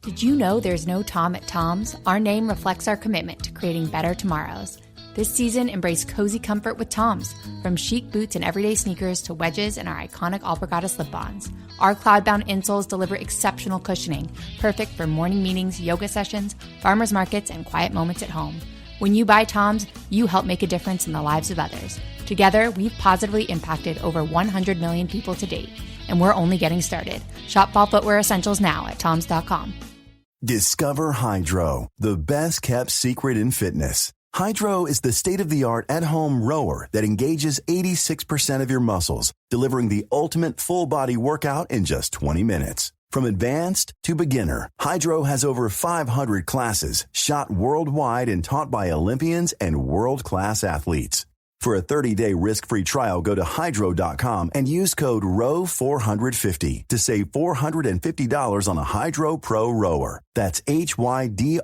Did you know there's no Tom at Tom's? Our name reflects our commitment to creating better tomorrows. This season, embrace cozy comfort with Tom's. From chic boots and everyday sneakers to wedges and our iconic alpargata slip-ons. Our cloud-bound insoles deliver exceptional cushioning, perfect for morning meetings, yoga sessions, farmers markets, and quiet moments at home. When you buy Tom's, you help make a difference in the lives of others. Together, we've positively impacted over 100 million people to date, and we're only getting started. Shop fall footwear essentials now at toms.com. Discover Hydro, the best-kept secret in fitness. Hydro is the state-of-the-art at-home rower that engages 86% of your muscles, delivering the ultimate full-body workout in just 20 minutes. From advanced to beginner, Hydro has over 500 classes shot worldwide and taught by Olympians and world-class athletes. For a 30-day risk-free trial, go to hydro.com and use code ROW450 to save $450 on a Hydro Pro rower. That's HYDROW.com,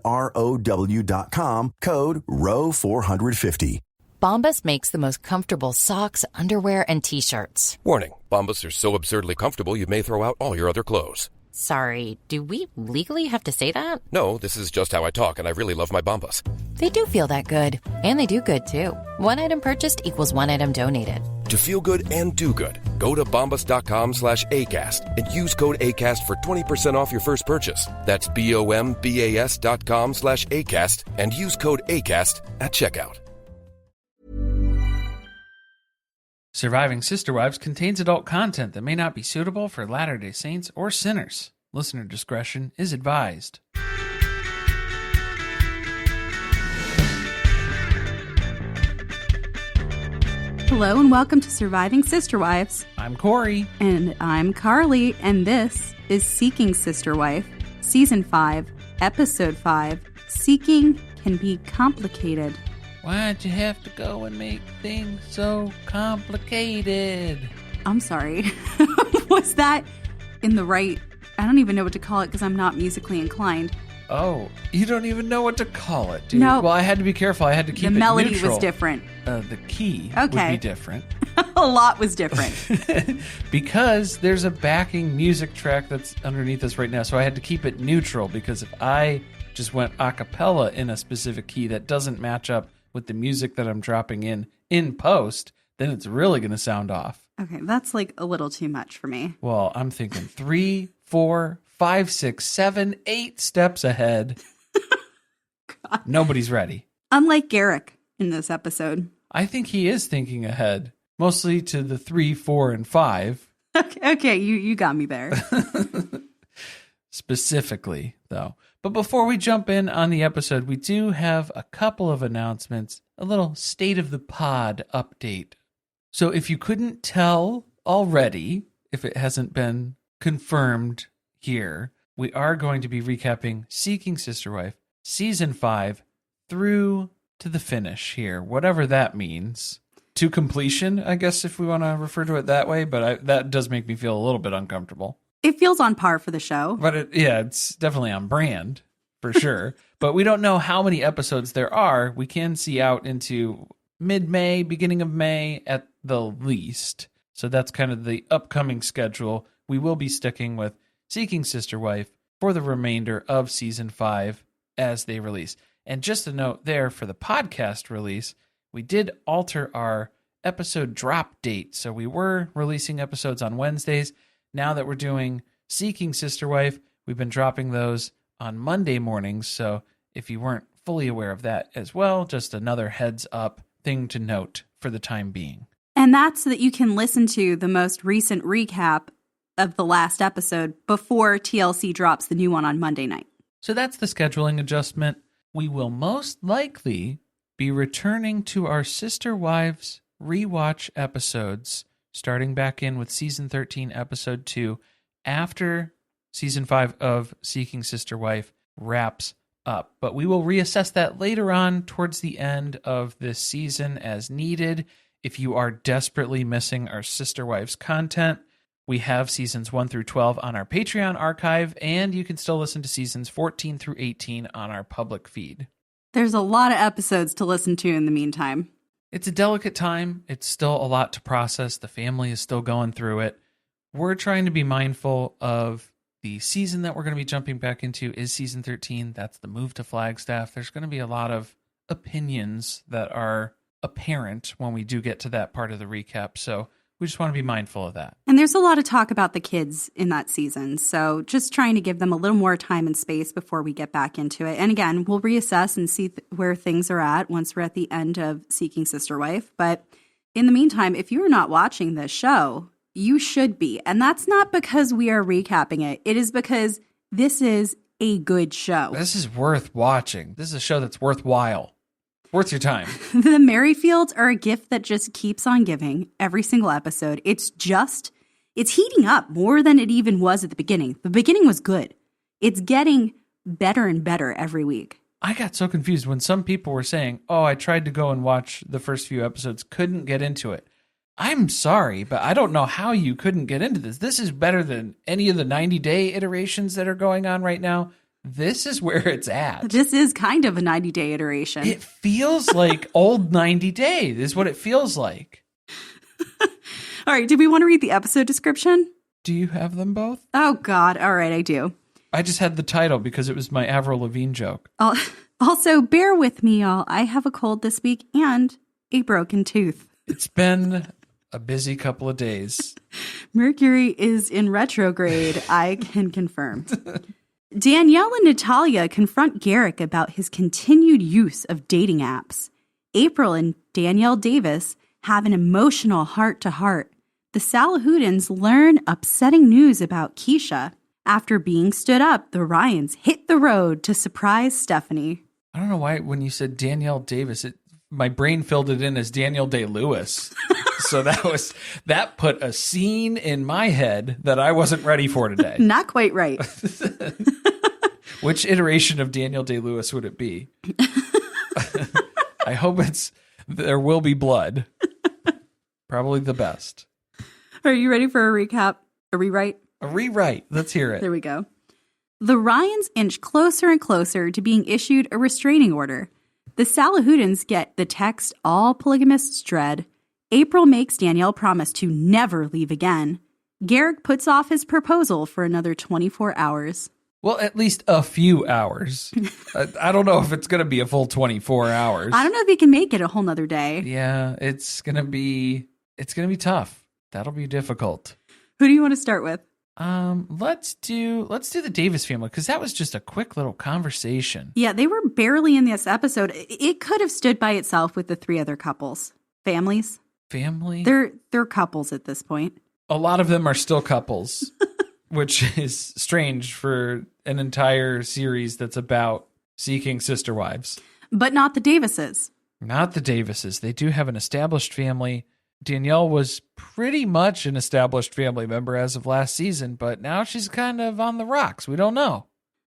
code ROW450. Bombas makes the most comfortable socks, underwear, and T-shirts. Warning, Bombas are so absurdly comfortable you may throw out all your other clothes. Sorry, do we legally have to say that? No, this is just how I talk, and I really love my Bombas. They do feel that good. And they do good, too. One item purchased equals one item donated. To feel good and do good, go to bombas.com/ACAST and use code ACAST for 20% off your first purchase. That's BOMBAS.com/ACAST and use code ACAST at checkout. Surviving Sister Wives contains adult content that may not be suitable for Latter-day Saints or sinners. Listener discretion is advised. Hello and welcome to Surviving Sister Wives. I'm Corey. And I'm Carly, and this is Seeking Sister Wife, Season 5, Episode 5, Seeking Can Be Complicated. Why'd you have to go and make things so complicated? I'm sorry. Was that in the right... I don't even know what to call it because I'm not musically inclined. Oh, you don't even know what to call it, dude. No. Well, I had to be careful. I had to keep it neutral. The melody was different. The key would be different. A lot was different. Because there's a backing music track that's underneath us right now, so I had to keep it neutral because if I just went a cappella in a specific key that doesn't match up with the music that I'm dropping in post, then it's really going to sound off. Okay, that's like a little too much for me. Well, I'm thinking 3, 4, 5, 6, 7, 8 steps ahead. God. Nobody's ready. Unlike Garrick in this episode. I think he is thinking ahead, mostly to the 3, 4, and 5. Okay, you got me there. Specifically, though. But before we jump in on the episode, we do have a couple of announcements, a little state of the pod update. So if you couldn't tell already, if it hasn't been confirmed here, we are going to be recapping Seeking Sister Wife Season 5 through to the finish here, whatever that means. To completion, I guess, if we want to refer to it that way, but that does make me feel a little bit uncomfortable. It feels on par for the show. But it's definitely on brand, for sure. But we don't know how many episodes there are. We can see out into mid-May, beginning of May at the least. So that's kind of the upcoming schedule. We will be sticking with Seeking Sister Wife for the remainder of Season 5 as they release. And just a note there for the podcast release, we did alter our episode drop date. So we were releasing episodes on Wednesdays. Now that we're doing Seeking Sister Wife, we've been dropping those on Monday mornings. So if you weren't fully aware of that as well, just another heads up thing to note for the time being. And that's so that you can listen to the most recent recap of the last episode before TLC drops the new one on Monday night. So that's the scheduling adjustment. We will most likely be returning to our Sister Wives rewatch episodes, starting back in with Season 13, Episode 2, after Season 5 of Seeking Sister Wife wraps up. But we will reassess that later on towards the end of this season as needed. If you are desperately missing our Sister Wives content, we have Seasons 1 through 12 on our Patreon archive, and you can still listen to Seasons 14 through 18 on our public feed. There's a lot of episodes to listen to in the meantime. It's a delicate time. It's still a lot to process. The family is still going through it. We're trying to be mindful of The season that we're going to be jumping back into is season 13. That's the move to Flagstaff. There's going to be a lot of opinions that are apparent when we do get to that part of the recap. So we just want to be mindful of that. And there's a lot of talk about the kids in that season. So just trying to give them a little more time and space before we get back into it. And again, we'll reassess and see where things are at once we're at the end of Seeking Sister Wife. But in the meantime, if you're not watching this show, you should be. And that's not because we are recapping it. It is because this is a good show. This is worth watching. This is a show that's worthwhile. Worth your time. The Merrifields are a gift that just keeps on giving every single episode. It's heating up more than it even was at the beginning. The beginning was good. It's getting better and better every week. I got so confused when some people were saying, oh, I tried to go and watch the first few episodes, couldn't get into it. I'm sorry, but I don't know how you couldn't get into this. This is better than any of the 90-day iterations that are going on right now. This is where it's at. This is kind of a 90-day iteration. It feels like old 90 days is what it feels like. All right, do we want to read the episode description? Do you have them both? Oh, God. All right, I do. I just had the title because it was my Avril Lavigne joke. Also, bear with me, y'all. I have a cold this week and a broken tooth. It's been a busy couple of days. Mercury is in retrograde, I can confirm. Danielle and Natalia confront Garrick about his continued use of dating apps. April and Danielle Davis have an emotional heart-to-heart. The Salahuddins learn upsetting news about Keisha. After being stood up, the Ryans hit the road to surprise Stephanie. I don't know why when you said Danielle Davis, my brain filled it in as Daniel Day-Lewis. So that put a scene in my head that I wasn't ready for today. Not quite right. Which iteration of Daniel Day-Lewis would it be? I hope There Will Be Blood. Probably the best. Are you ready for a recap? A rewrite? A rewrite. Let's hear it. There we go. The Ryans inch closer and closer to being issued a restraining order. The Salahuddins get the text all polygamists dread. April makes Danielle promise to never leave again. Garrick puts off his proposal for another 24 hours. Well, at least a few hours. I don't know if it's going to be a full 24 hours. I don't know if he can make it a whole nother day. Yeah, it's going to be tough. That'll be difficult. Who do you want to start with? Let's do the Davis family because that was just a quick little conversation. Yeah, they were barely in this episode. It could have stood by itself with the three other couples. Families? Family? They're couples at this point. A lot of them are still couples, which is strange for an entire series that's about seeking sister wives. But not the Davises. Not the Davises. They do have an established family. Danielle was pretty much an established family member as of last season, but now she's kind of on the rocks. We don't know.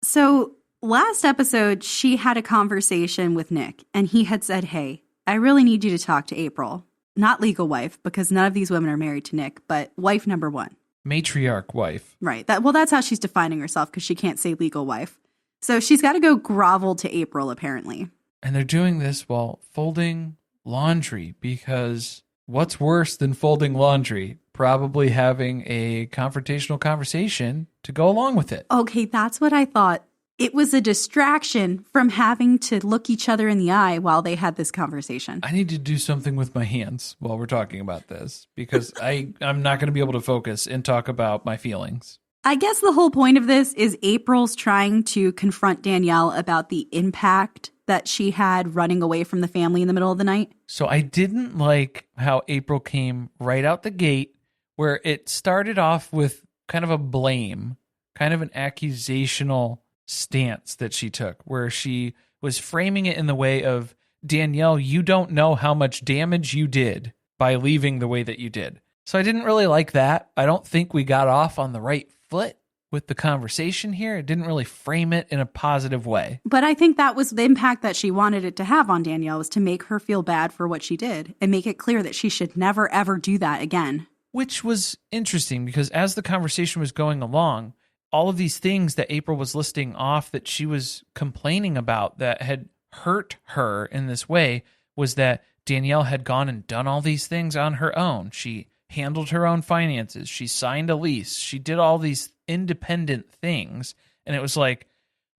So last episode, she had a conversation with Nick, and he had said, hey, I really need you to talk to April. Not legal wife, because none of these women are married to Nick, but wife number one. Matriarch wife. Right. That's how she's defining herself, because she can't say legal wife. So she's got to go grovel to April, apparently. And they're doing this while folding laundry, because what's worse than folding laundry? Probably having a confrontational conversation to go along with it. Okay, that's what I thought. It was a distraction from having to look each other in the eye while they had this conversation. I need to do something with my hands while we're talking about this because I'm not going to be able to focus and talk about my feelings. I guess the whole point of this is April's trying to confront Danielle about the impact that she had running away from the family in the middle of the night. So I didn't like how April came right out the gate where it started off with kind of a blame, kind of an accusational stance that she took, where she was framing it in the way of, Danielle, you don't know how much damage you did by leaving the way that you did. So I didn't really like that. I don't think we got off on the right foot with the conversation here. It didn't really frame it in a positive way. But I think that was the impact that she wanted it to have on Danielle, was to make her feel bad for what she did and make it clear that she should never, ever do that again. Which was interesting because as the conversation was going along, all of these things that April was listing off that she was complaining about that had hurt her in this way was that Danielle had gone and done all these things on her own. She handled her own finances. She signed a lease. She did all these independent things. And it was like,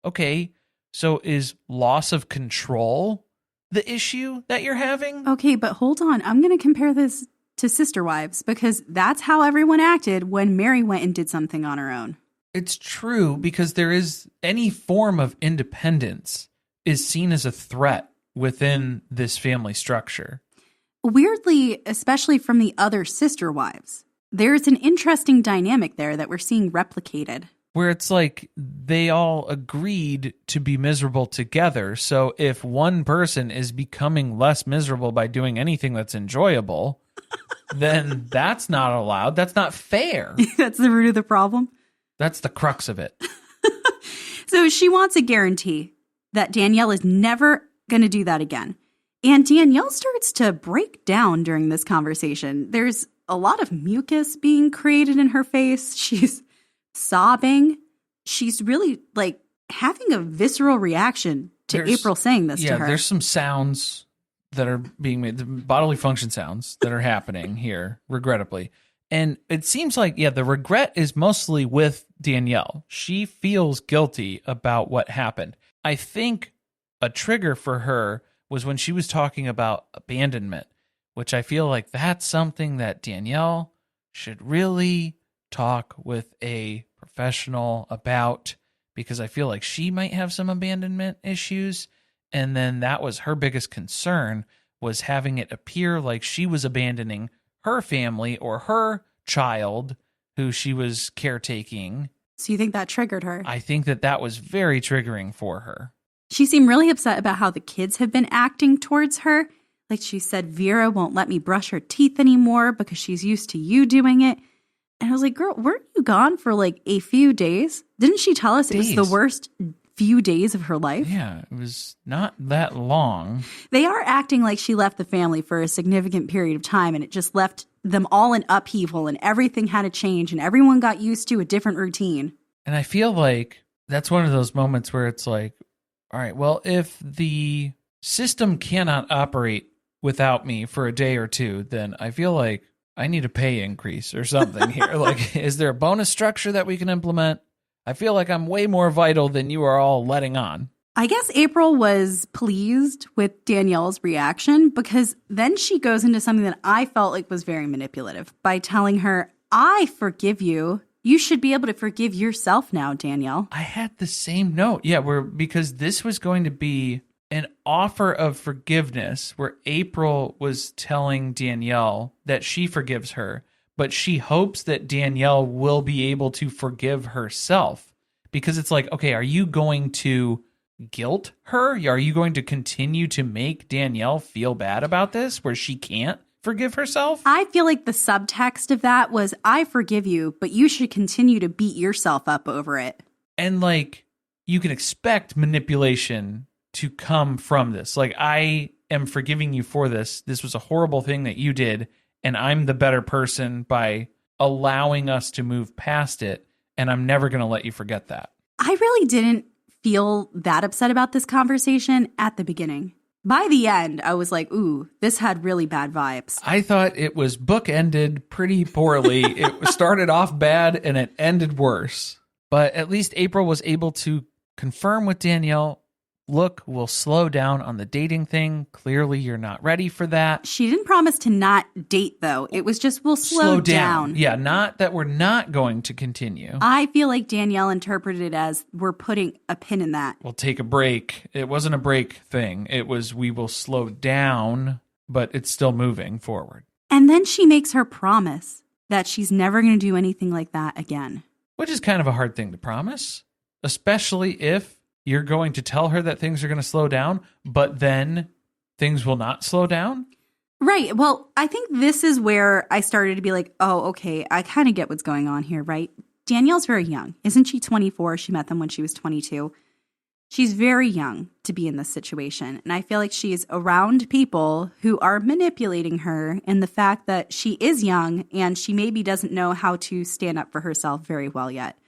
okay, so is loss of control the issue that you're having? Okay, but hold on. I'm going to compare this to Sister Wives because that's how everyone acted when Mary went and did something on her own. It's true, because there is any form of independence is seen as a threat within this family structure. Weirdly, especially from the other Sister Wives, there's an interesting dynamic there that we're seeing replicated. Where it's like they all agreed to be miserable together. So if one person is becoming less miserable by doing anything that's enjoyable, then that's not allowed. That's not fair. That's the root of the problem. That's the crux of it. So she wants a guarantee that Danielle is never going to do that again. And Danielle starts to break down during this conversation. There's a lot of mucus being created in her face. She's sobbing. She's really like having a visceral reaction to April saying this to her. There's some sounds that are being made, the bodily function sounds that are happening here, regrettably. And it seems like, the regret is mostly with Danielle. She feels guilty about what happened. I think a trigger for her was when she was talking about abandonment, which I feel like that's something that Danielle should really talk with a professional about, because I feel like she might have some abandonment issues. And then that was her biggest concern, was having it appear like she was abandoning her family or her child who she was caretaking. So you think that triggered her? I think that was very triggering for her. She seemed really upset about how the kids have been acting towards her. Like she said, Vera won't let me brush her teeth anymore because she's used to you doing it. And I was like, girl, weren't you gone for like a few days? Didn't she tell us it was the worst few days of her life? Yeah, it was not that long. They are acting like she left the family for a significant period of time, and it just left them all in upheaval, and everything had to change, and everyone got used to a different routine. And I feel like that's one of those moments where it's like, all right, well, if the system cannot operate without me for a day or two, then I feel like I need a pay increase or something here. Like, is there a bonus structure that we can implement? I feel like I'm way more vital than you are all letting on. I guess April was pleased with Danielle's reaction, because then she goes into something that I felt like was very manipulative by telling her, I forgive you. You should be able to forgive yourself now, Danielle. I had the same note. Yeah, because this was going to be an offer of forgiveness where April was telling Danielle that she forgives her, but she hopes that Danielle will be able to forgive herself. Because it's like, okay, are you going to guilt her? Are you going to continue to make Danielle feel bad about this where she can't forgive herself? I feel like the subtext of that was, I forgive you, but you should continue to beat yourself up over it. And like, you can expect manipulation to come from this. Like, I am forgiving you for this. This was a horrible thing that you did, and I'm the better person by allowing us to move past it, and I'm never going to let you forget that. I really didn't feel that upset about this conversation at the beginning. By the end, I was like, ooh, this had really bad vibes. I thought it was bookended pretty poorly. It started off bad and it ended worse. But at least April was able to confirm with Danielle, look, we'll slow down on the dating thing. Clearly, you're not ready for that. She didn't promise to not date, though. It was just, we'll slow down. Yeah, not that we're not going to continue. I feel like Danielle interpreted it as, we're putting a pin in that. We'll take a break. It wasn't a break thing. It was, we will slow down, but it's still moving forward. And then she makes her promise that she's never going to do anything like that again. Which is kind of a hard thing to promise, especially if you're going to tell her that things are going to slow down, but then things will not slow down? Right. Well, I think this is where I started to be like, oh, okay, I kind of get what's going on here, right? Danielle's very young. Isn't she 24? She met them when she was 22. She's very young to be in this situation. And I feel like she's around people who are manipulating her, and the fact that she is young and she maybe doesn't know how to stand up for herself very well yet.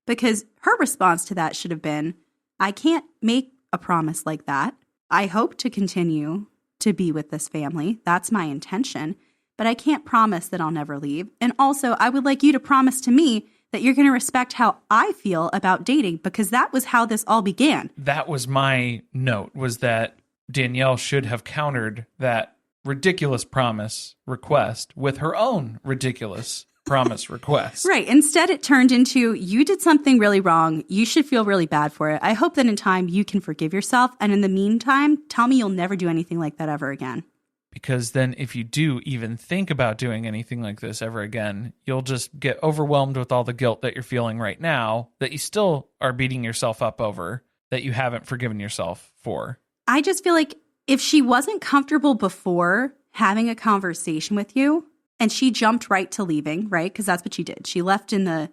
Because her response to that should have been, I can't make a promise like that. I hope to continue to be with this family. That's my intention. but I can't promise that I'll never leave. And also, I would like you to promise to me that you're going to respect how I feel about dating, because that was how this all began. That was my note, was that Danielle should have countered that ridiculous promise request with her own ridiculous promise request. Right. Instead, it turned into, you did something really wrong. You should feel really bad for it. I hope that in time you can forgive yourself. And in the meantime, tell me you'll never do anything like that ever again. Because then if you do even think about doing anything like this ever again, you'll just get overwhelmed with all the guilt that you're feeling right now that you still are beating yourself up over, that you haven't forgiven yourself for. I just feel like if she wasn't comfortable before having a conversation with you and she jumped right to leaving, right? Because that's what she did. She left under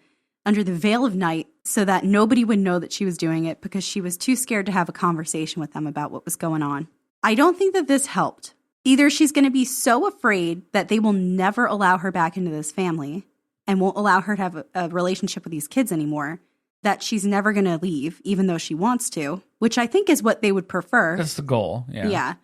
the veil of night so that nobody would know that she was doing it because she was too scared to have a conversation with them about what was going on. I don't think that this helped. Either she's going to be so afraid that they will never allow her back into this family and won't allow her to have a relationship with these kids anymore, that she's never going to leave, even though she wants to, which I think is what they would prefer. That's the goal, yeah. Yeah.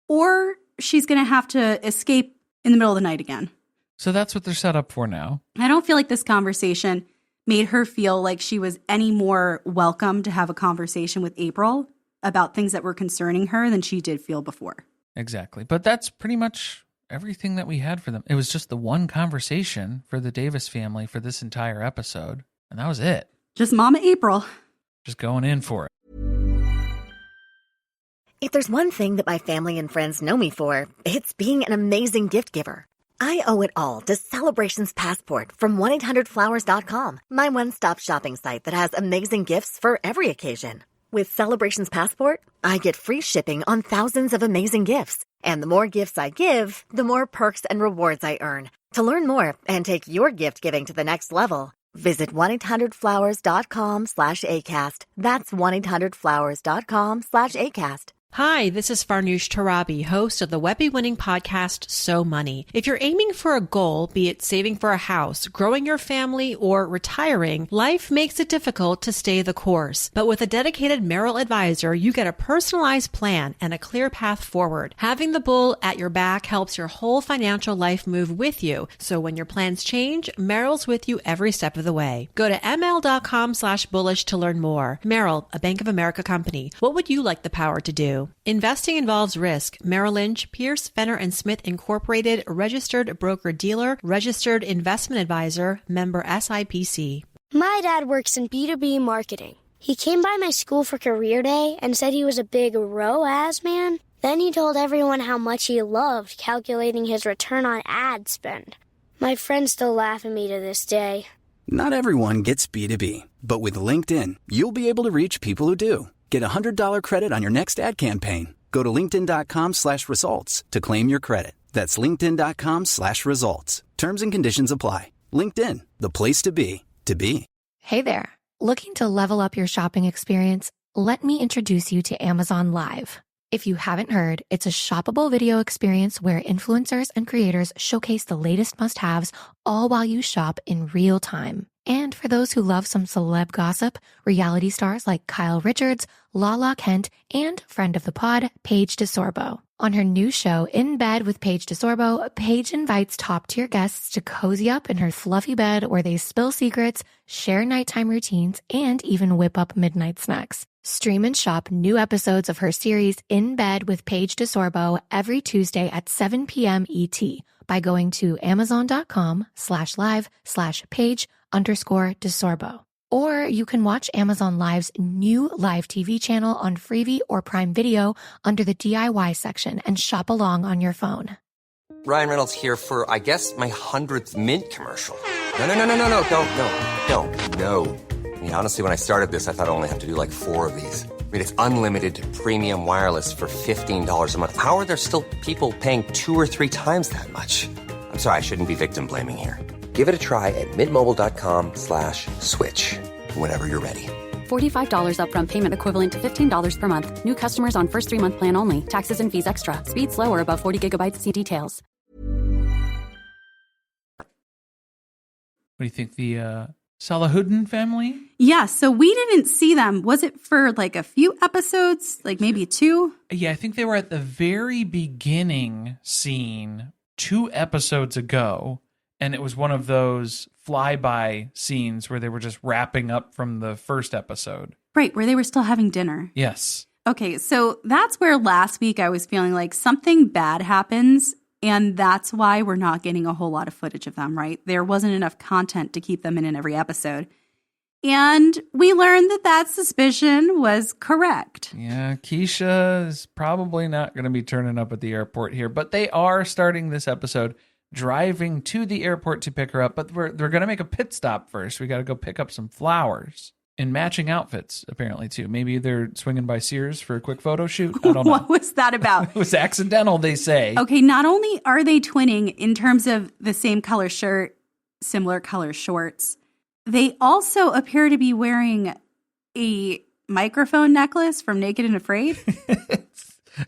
Or she's going to have to escape in the middle of the night again. So that's what they're set up for now. I don't feel like this conversation made her feel like she was any more welcome to have a conversation with April about things that were concerning her than she did feel before. Exactly. But that's pretty much everything that we had for them. It was just the one conversation for the Davis family for this entire episode. And that was it. Just Mama April. Just going in for it. If there's one thing that my family and friends know me for, it's being an amazing gift giver. I owe it all to Celebrations Passport from 1-800-Flowers.com, my one-stop shopping site that has amazing gifts for every occasion. With Celebrations Passport, I get free shipping on thousands of amazing gifts. And the more gifts I give, the more perks and rewards I earn. To learn more and take your gift giving to the next level, visit 1-800-Flowers.com/ACAST. That's 1-800-Flowers.com/ACAST. Hi, this is Farnoosh Torabi, host of the Webby-winning podcast, So Money. If you're aiming for a goal, be it saving for a house, growing your family, or retiring, life makes it difficult to stay the course. But with a dedicated Merrill advisor, you get a personalized plan and a clear path forward. Having the bull at your back helps your whole financial life move with you. So when your plans change, Merrill's with you every step of the way. Go to ml.com/bullish to learn more. Merrill, a Bank of America company. What would you like the power to do? Investing involves risk. Merrill Lynch, Pierce, Fenner & Smith Incorporated, registered broker-dealer, registered investment advisor, member SIPC. My dad works in B2B marketing. He came by my school for career day and said he was a big ROAS man. Then he told everyone how much he loved calculating his return on ad spend. My friends still laugh at me to this day. Not everyone gets B2B, but with LinkedIn, you'll be able to reach people who do. Get a $100 credit on your next ad campaign. Go to linkedin.com/results to claim your credit. That's linkedin.com/results. Terms and conditions apply. LinkedIn, the place to be, to be. Hey there. Looking to level up your shopping experience? Let me introduce you to Amazon Live. If you haven't heard, it's a shoppable video experience where influencers and creators showcase the latest must-haves, all while you shop in real time. And for those who love some celeb gossip, reality stars like Kyle Richards, Lala Kent, and friend of the pod, Paige DeSorbo. On her new show, In Bed with Paige DeSorbo, Paige invites top-tier guests to cozy up in her fluffy bed where they spill secrets, share nighttime routines, and even whip up midnight snacks. Stream and shop new episodes of her series In Bed with Paige DeSorbo every Tuesday at 7 p.m. ET by going to amazon.com/live/Paige_DeSorbo. Or you can watch Amazon Live's new live TV channel on Freevee or Prime Video under the DIY section and shop along on your phone. Ryan Reynolds here for, I guess, my 100th Mint commercial. No, don't. I mean, honestly, when I started this, I thought I only have to do like 4 of these. I mean, it's unlimited premium wireless for $15 a month. How are there still people paying 2 or 3 times that much? I'm sorry, I shouldn't be victim blaming here. Give it a try at mintmobile.com/switch. Whenever you're ready. $45 upfront payment equivalent to $15 per month. New customers on first 3-month plan only. Taxes and fees extra. Speed slower above 40 gigabytes. See details. What do you think, the Salahuddin family? Yeah, so we didn't see them. Was it for like a few episodes? Like maybe 2? Yeah, I think they were at the very beginning scene 2 episodes ago, and it was one of those flyby scenes where they were just wrapping up from the first episode. Right, where they were still having dinner. Yes. Okay, so that's where last week I was feeling like something bad happens, and that's why we're not getting a whole lot of footage of them, right? There wasn't enough content to keep them in every episode. And we learned that suspicion was correct. Yeah, Keisha is probably not going to be turning up at the airport here, but they are starting this episode driving to the airport to pick her up, but they're going to make a pit stop first. We got to go pick up some flowers in matching outfits, apparently, too. Maybe they're swinging by Sears for a quick photo shoot. I don't know. What was that about? It was accidental, they say. Okay, not only are they twinning in terms of the same color shirt, similar color shorts, they also appear to be wearing a microphone necklace from Naked and Afraid.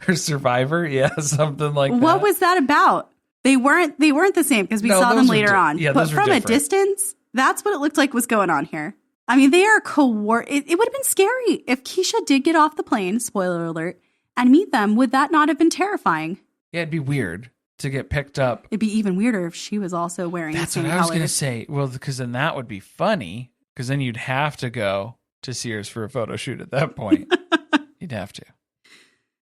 Or Survivor, yeah, something like that. What was that about? They weren't the same because we saw them later on. Yeah, but from a distance, that's what it looked like was going on here. I mean, they are it would have been scary if Keisha did get off the plane, spoiler alert, and meet them. Would that not have been terrifying? Yeah, it'd be weird to get picked up. It'd be even weirder if she was also wearing That's the same what I was going to colors. say. Well, because then that would be funny, because then you'd have to go to Sears for a photo shoot at that point. You'd have to.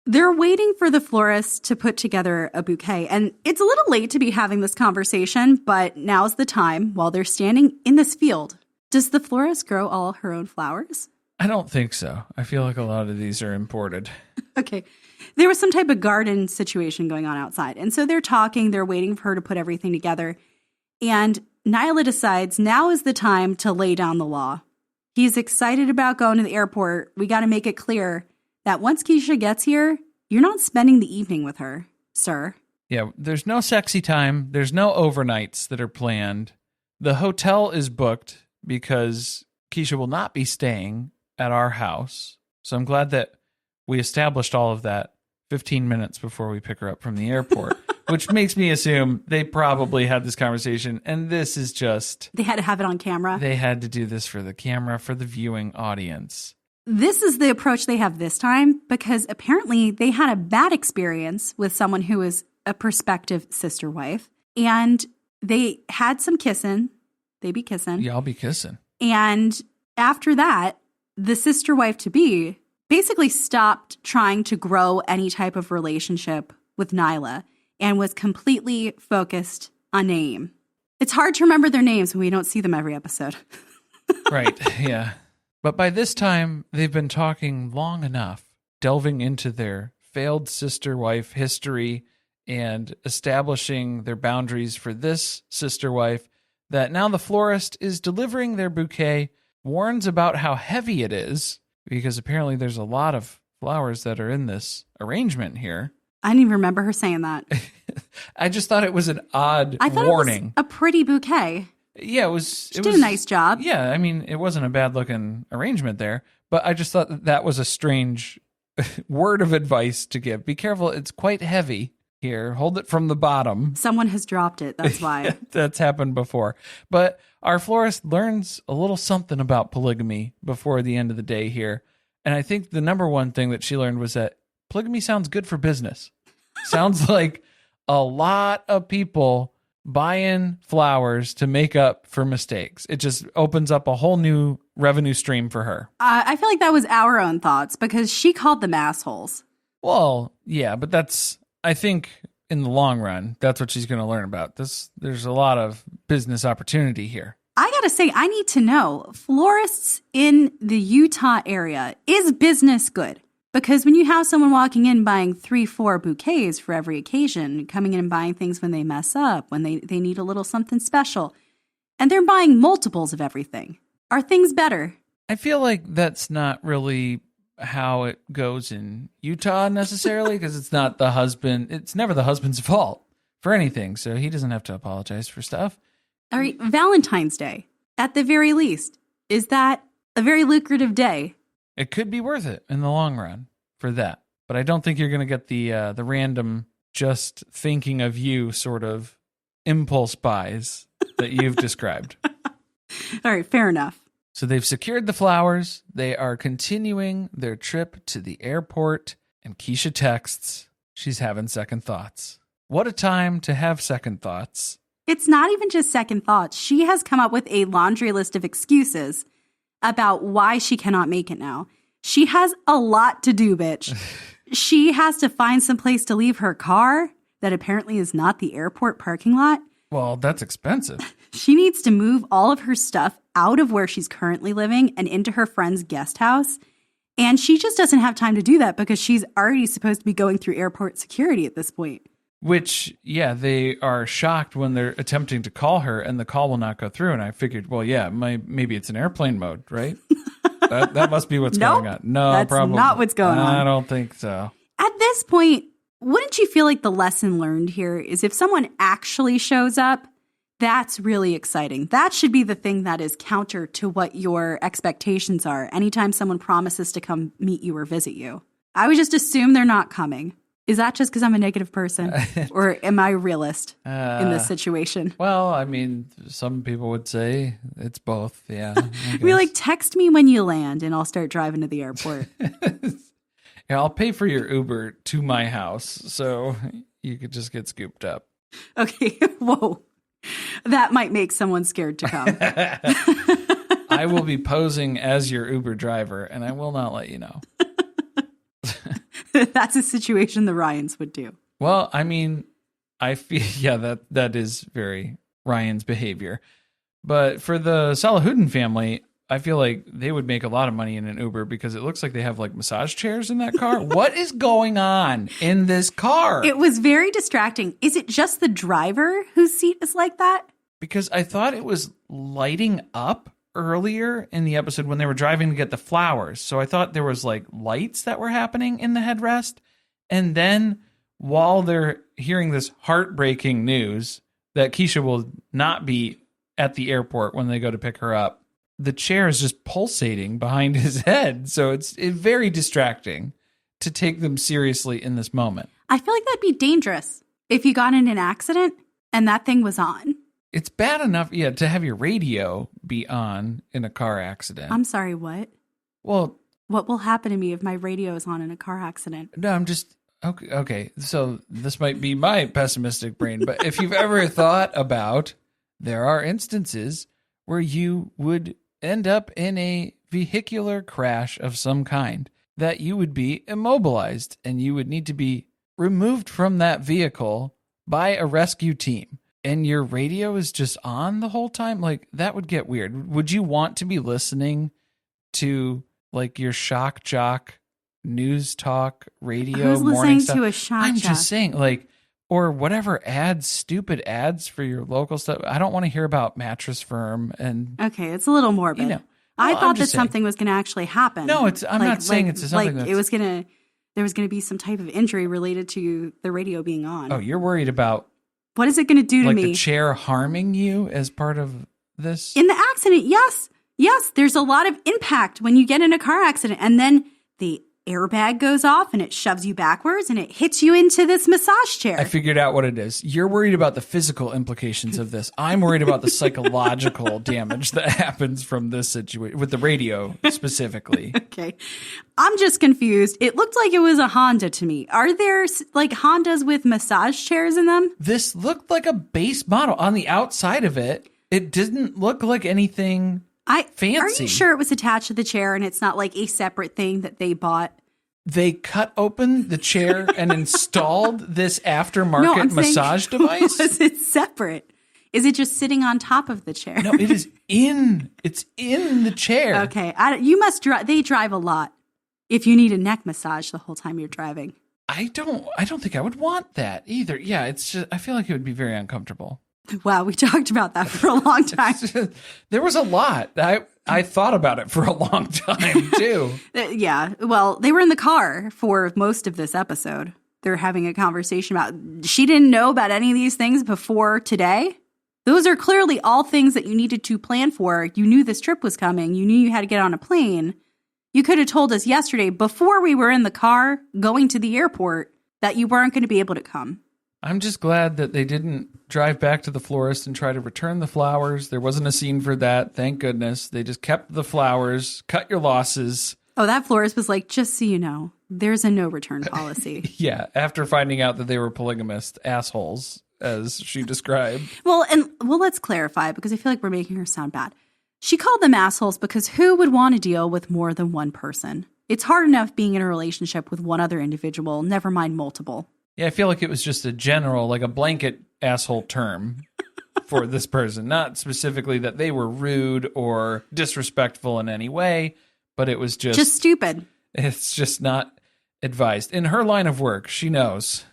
They're waiting for the florist to put together a bouquet, and it's a little late to be having this conversation, but now's the time while they're standing in this field. Does the florist grow all her own flowers? I don't think so. I feel like a lot of these are imported. Okay. There was some type of garden situation going on outside, and so they're talking, they're waiting for her to put everything together, and Nyla decides now is the time to lay down the law. He's excited about going to the airport. We got to make it clear that once Keisha gets here, you're not spending the evening with her, sir. Yeah, there's no sexy time. There's no overnights that are planned. The hotel is booked because Keisha will not be staying at our house. So I'm glad that we established all of that 15 minutes before we pick her up from the airport, which makes me assume they probably had this conversation. And this is just... They had to have it on camera. They had to do this for the camera, for the viewing audience. This is the approach they have this time because apparently they had a bad experience with someone who is a prospective sister wife. And they had some kissing. They be kissing. Y'all be kissing. And after that, the sister wife to be basically stopped trying to grow any type of relationship with Nyla and was completely focused on Naeem. It's hard to remember their names when we don't see them every episode. Right, yeah. But by this time, they've been talking long enough, delving into their failed sister wife history and establishing their boundaries for this sister wife, that now the florist is delivering their bouquet, warns about how heavy it is, because apparently there's a lot of flowers that are in this arrangement here. I didn't even remember her saying that. I just thought it was an odd I thought warning. It was a pretty bouquet. Yeah, it was. She did a nice job. Yeah, I mean, it wasn't a bad looking arrangement there, but I just thought that was a strange word of advice to give. Be careful, it's quite heavy here. Hold it from the bottom. Someone has dropped it, that's why. That's happened before. But our florist learns a little something about polygamy before the end of the day here. And I think the number one thing that she learned was that polygamy sounds good for business. Sounds like a lot of people buying flowers to make up for mistakes. It just opens up a whole new revenue stream for her. I feel like that was our own thoughts because she called them assholes. Well, yeah, but that's, I think in the long run, that's what she's going to learn about this. There's a lot of business opportunity here. I got to say, I need to know, florists in the Utah area, is business good? Because when you have someone walking in buying 3-4 bouquets for every occasion, coming in and buying things when they mess up, when they need a little something special, and they're buying multiples of everything, are things better? I feel like that's not really how it goes in Utah necessarily, because it's not the husband. It's never the husband's fault for anything, so he doesn't have to apologize for stuff. All right, Valentine's Day, at the very least, is that a very lucrative day? It could be worth it in the long run for that. But I don't think you're going to get the random just thinking of you sort of impulse buys that you've described. All right, fair enough. So they've secured the flowers. They are continuing their trip to the airport. And Keisha texts she's having second thoughts. What a time to have second thoughts. It's not even just second thoughts. She has come up with a laundry list of excuses about why she cannot make it now. She has a lot to do, bitch. She has to find some place to leave her car that apparently is not the airport parking lot. Well, that's expensive. She needs to move all of her stuff out of where she's currently living and into her friend's guest house. And she just doesn't have time to do that because she's already supposed to be going through airport security at this point. Which, yeah, they are shocked when they're attempting to call her and the call will not go through. And I figured, well, yeah, maybe it's in airplane mode, right? that must be what's going on. No, that's probably not what's going on. I don't think so. At this point, wouldn't you feel like the lesson learned here is if someone actually shows up, that's really exciting. That should be the thing that is counter to what your expectations are anytime someone promises to come meet you or visit you. I would just assume they're not coming. Is that just because I'm a negative person? Or am I a realist in this situation? Well, I mean, some people would say it's both. Yeah. We like, text me when you land and I'll start driving to the airport. Yeah, I'll pay for your Uber to my house so you could just get scooped up. Okay. Whoa. That might make someone scared to come. I will be posing as your Uber driver and I will not let you know. That's a situation the Ryans would do. Well, I mean, I feel, yeah, that is very Ryan's behavior. But for the Salahuddin family, I feel like they would make a lot of money in an Uber because it looks like they have like massage chairs in that car. What is going on in this car? It was very distracting. Is it just the driver whose seat is like that? Because I thought it was lighting up earlier in the episode when they were driving to get the flowers. So I thought there was like lights that were happening in the headrest. And then while they're hearing this heartbreaking news that Keisha will not be at the airport when they go to pick her up, the chair is just pulsating behind his head. So it's very distracting to take them seriously in this moment. I feel like that'd be dangerous if you got in an accident and that thing was on. It's bad enough, yeah, to have your radio be on in a car accident. I'm sorry, what? Well, what will happen to me if my radio is on in a car accident? No, I'm just, okay. So this might be my pessimistic brain, but if you've ever thought about, there are instances where you would end up in a vehicular crash of some kind, that you would be immobilized and you would need to be removed from that vehicle by a rescue team. And your radio is just on the whole time? Like, that would get weird. Would you want to be listening to, like, your shock jock news talk radio Who's morning listening stuff? to a shock I'm jock? just saying, like, or whatever ads, stupid ads for your local stuff. I don't want to hear about Mattress Firm and... Okay, it's a little morbid. You know, I well, thought I'm that just saying. something was going to actually happen. No, I'm not saying it's something like that's... it was going to... There was going to be some type of injury related to the radio being on. Oh, you're worried about... What is it going to do to like me? The chair harming you as part of this? In the accident, yes. Yes, there's a lot of impact when you get in a car accident. And then the airbag goes off and it shoves you backwards and it hits you into this massage chair. I figured out what it is. You're worried about the physical implications of this. I'm worried about the psychological damage that happens from this situation, with the radio specifically. Okay. I'm just confused. It looked like it was a Honda to me. Are there like Hondas with massage chairs in them? This looked like a base model. On the outside of it, it didn't look like anything fancy. Are you sure it was attached to the chair and it's not like a separate thing that they bought? They cut open the chair and installed this aftermarket massage device? Was it separate? Is it just sitting on top of the chair? No, it's in the chair. Okay. You must drive. They drive a lot if you need a neck massage the whole time you're driving. I don't think I would want that either. Yeah, it's just, I feel like it would be very uncomfortable. Wow, we talked about that for a long time. There was a lot. I thought about it for a long time, too. Yeah. Well, they were in the car for most of this episode. They're having a conversation about, she didn't know about any of these things before today. Those are clearly all things that you needed to plan for. You knew this trip was coming. You knew you had to get on a plane. You could have told us yesterday before we were in the car going to the airport that you weren't going to be able to come. I'm just glad that they didn't drive back to the florist and try to return the flowers. There wasn't a scene for that. Thank goodness. They just kept the flowers, cut your losses. Oh, that florist was like, just so you know, there's a no return policy. Yeah, after finding out that they were polygamist assholes, as she described. Well, let's clarify, because I feel like we're making her sound bad. She called them assholes because who would want to deal with more than one person? It's hard enough being in a relationship with one other individual, never mind multiple. Yeah, I feel like it was just a general, like a blanket asshole term for this person. Not specifically that they were rude or disrespectful in any way, but it was just stupid. It's just not advised. In her line of work, she knows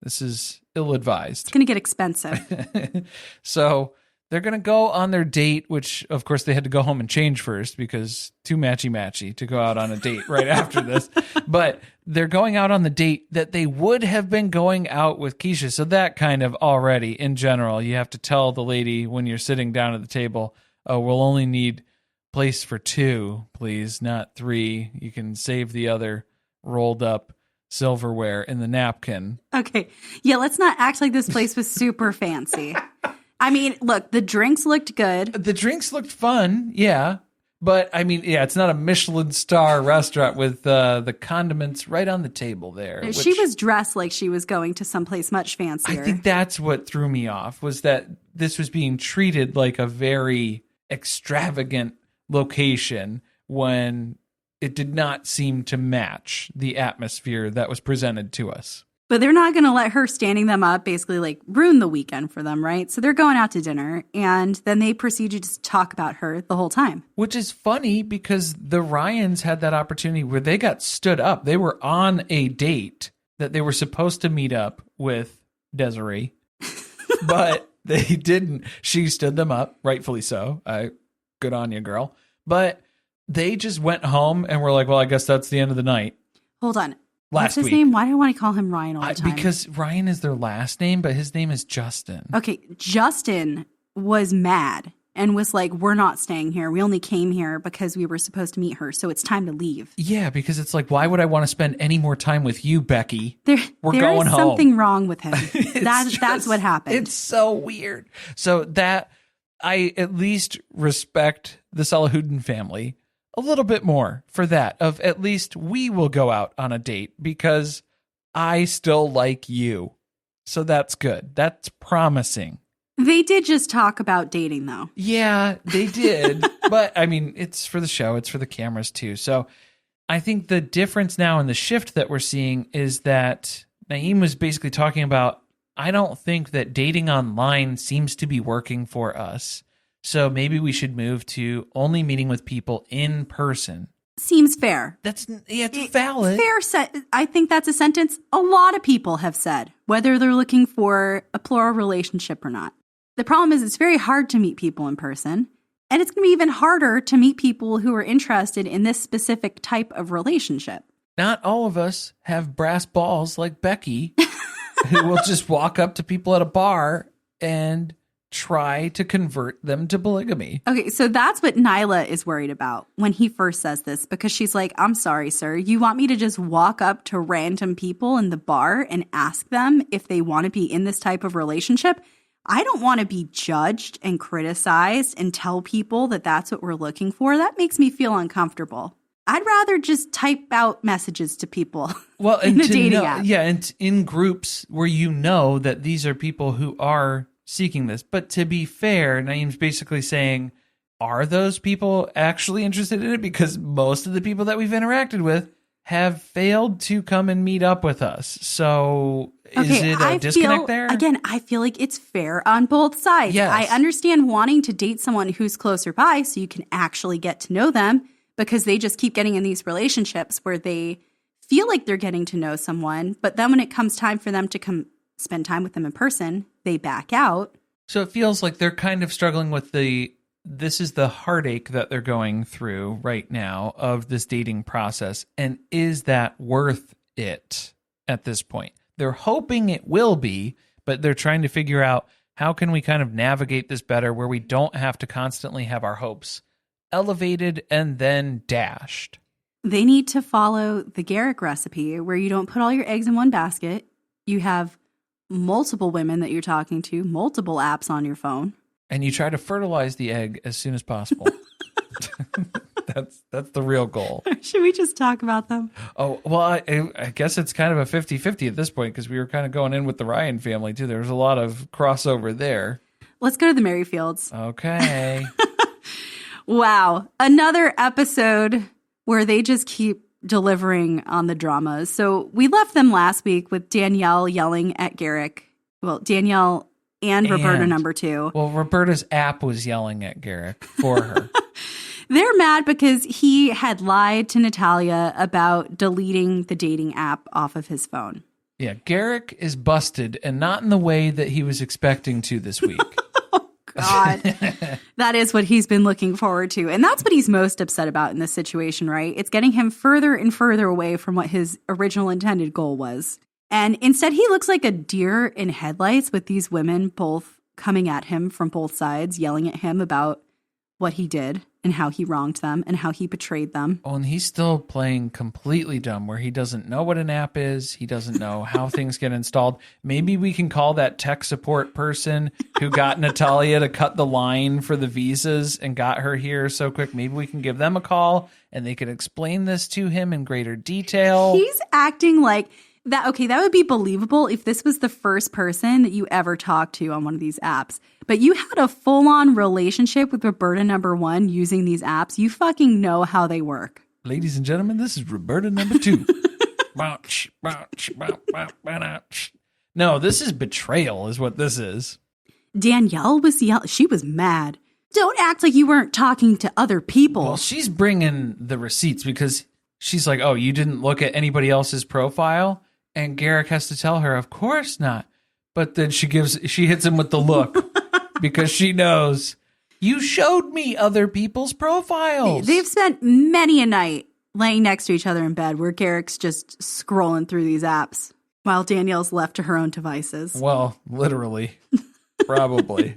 this is ill-advised. It's going to get expensive. So they're going to go on their date, which, of course, they had to go home and change first because too matchy-matchy to go out on a date right after this. But they're going out on the date that they would have been going out with Keisha. So that kind of already, in general, you have to tell the lady when you're sitting down at the table, oh, we'll only need place for 2, please, not 3. You can save the other rolled up silverware in the napkin. Okay. Yeah, let's not act like this place was super fancy. I mean, look, the drinks looked good. The drinks looked fun, yeah. But, I mean, yeah, it's not a Michelin star restaurant with the condiments right on the table there. She was dressed like she was going to someplace much fancier. I think that's what threw me off, was that this was being treated like a very extravagant location when it did not seem to match the atmosphere that was presented to us. But they're not going to let her standing them up basically like ruin the weekend for them, right? So they're going out to dinner, and then they proceed to just talk about her the whole time. Which is funny because the Ryans had that opportunity where they got stood up. They were on a date that they were supposed to meet up with Desiree, but they didn't. She stood them up, rightfully so. Good on you, girl. But they just went home and were like, well, I guess that's the end of the night. Hold on. What's his name? Why do I want to call him Ryan all the time? Because Ryan is their last name, but his name is Justin. Okay, Justin was mad and was like, we're not staying here. We only came here because we were supposed to meet her, so it's time to leave. Yeah, because it's like, why would I want to spend any more time with you, Becky? We're going home. There is something wrong with him. That's what happened. It's so weird. So that, I at least respect the Salahuddin family a little bit more for that, of at least we will go out on a date because I still like you. So that's good. That's promising. They did just talk about dating, though. Yeah, they did. But I mean, it's for the show. It's for the cameras too. So I think the difference now in the shift that we're seeing is that Naeem was basically talking about, I don't think that dating online seems to be working for us. So maybe we should move to only meeting with people in person. Seems fair. It's valid. I think that's a sentence a lot of people have said, whether they're looking for a plural relationship or not. The problem is it's very hard to meet people in person, and it's going to be even harder to meet people who are interested in this specific type of relationship. Not all of us have brass balls like Becky, who will just walk up to people at a bar and try to convert them to polygamy. Okay, so that's what Nyla is worried about when he first says this, because she's like, I'm sorry, sir. You want me to just walk up to random people in the bar and ask them if they want to be in this type of relationship? I don't want to be judged and criticized and tell people that that's what we're looking for. That makes me feel uncomfortable. I'd rather just type out messages to people in the dating app. Yeah, and in groups where you know that these are people who are seeking this. But to be fair, Naeem's basically saying, are those people actually interested in it? Because most of the people that we've interacted with have failed to come and meet up with us. So is it a disconnect there? Again, I feel like it's fair on both sides. Yes. I understand wanting to date someone who's closer by so you can actually get to know them, because they just keep getting in these relationships where they feel like they're getting to know someone. But then when it comes time for them to come spend time with them in person, they back out. So it feels like they're kind of struggling with this is the heartache that they're going through right now of this dating process. And is that worth it at this point? They're hoping it will be, but they're trying to figure out how can we kind of navigate this better where we don't have to constantly have our hopes elevated and then dashed. They need to follow the Garrick recipe where you don't put all your eggs in one basket. You have multiple women that you're talking to, multiple apps on your phone. And you try to fertilize the egg as soon as possible. That's the real goal. Should we just talk about them? Oh, well, I guess it's kind of a 50-50 at this point because we were kind of going in with the Ryan family, too. There was a lot of crossover there. Let's go to the Merrifields. Okay. Wow. Another episode where they just keep delivering on the dramas. So we left them last week with Danielle yelling at Garrick. Well, Danielle and Roberta number 2. Well, Roberta's app was yelling at Garrick for her. They're mad because he had lied to Natalia about deleting the dating app off of his phone. Yeah, Garrick is busted and not in the way that he was expecting to this week. God, that is what he's been looking forward to. And that's what he's most upset about in this situation, right? It's getting him further and further away from what his original intended goal was. And instead, he looks like a deer in headlights with these women both coming at him from both sides, yelling at him about what he did and how he wronged them and how he betrayed them. Oh, and he's still playing completely dumb where he doesn't know what an app is. He doesn't know how things get installed. Maybe we can call that tech support person who got Natalia to cut the line for the visas and got her here so quick. Maybe we can give them a call and they could explain this to him in greater detail. He's acting like that. Okay, that would be believable if this was the first person that you ever talked to on one of these apps. But you had a full-on relationship with Roberta number 1 using these apps. You fucking know how they work. Ladies and gentlemen, this is Roberta number 2. No, this is betrayal is what this is. Danielle was she was mad. Don't act like you weren't talking to other people. Well, she's bringing the receipts because she's like, oh, you didn't look at anybody else's profile? And Garrick has to tell her, of course not. But then she hits him with the look because she knows you showed me other people's profiles. They've spent many a night laying next to each other in bed where Garrick's just scrolling through these apps while Danielle's left to her own devices. Well, literally, probably.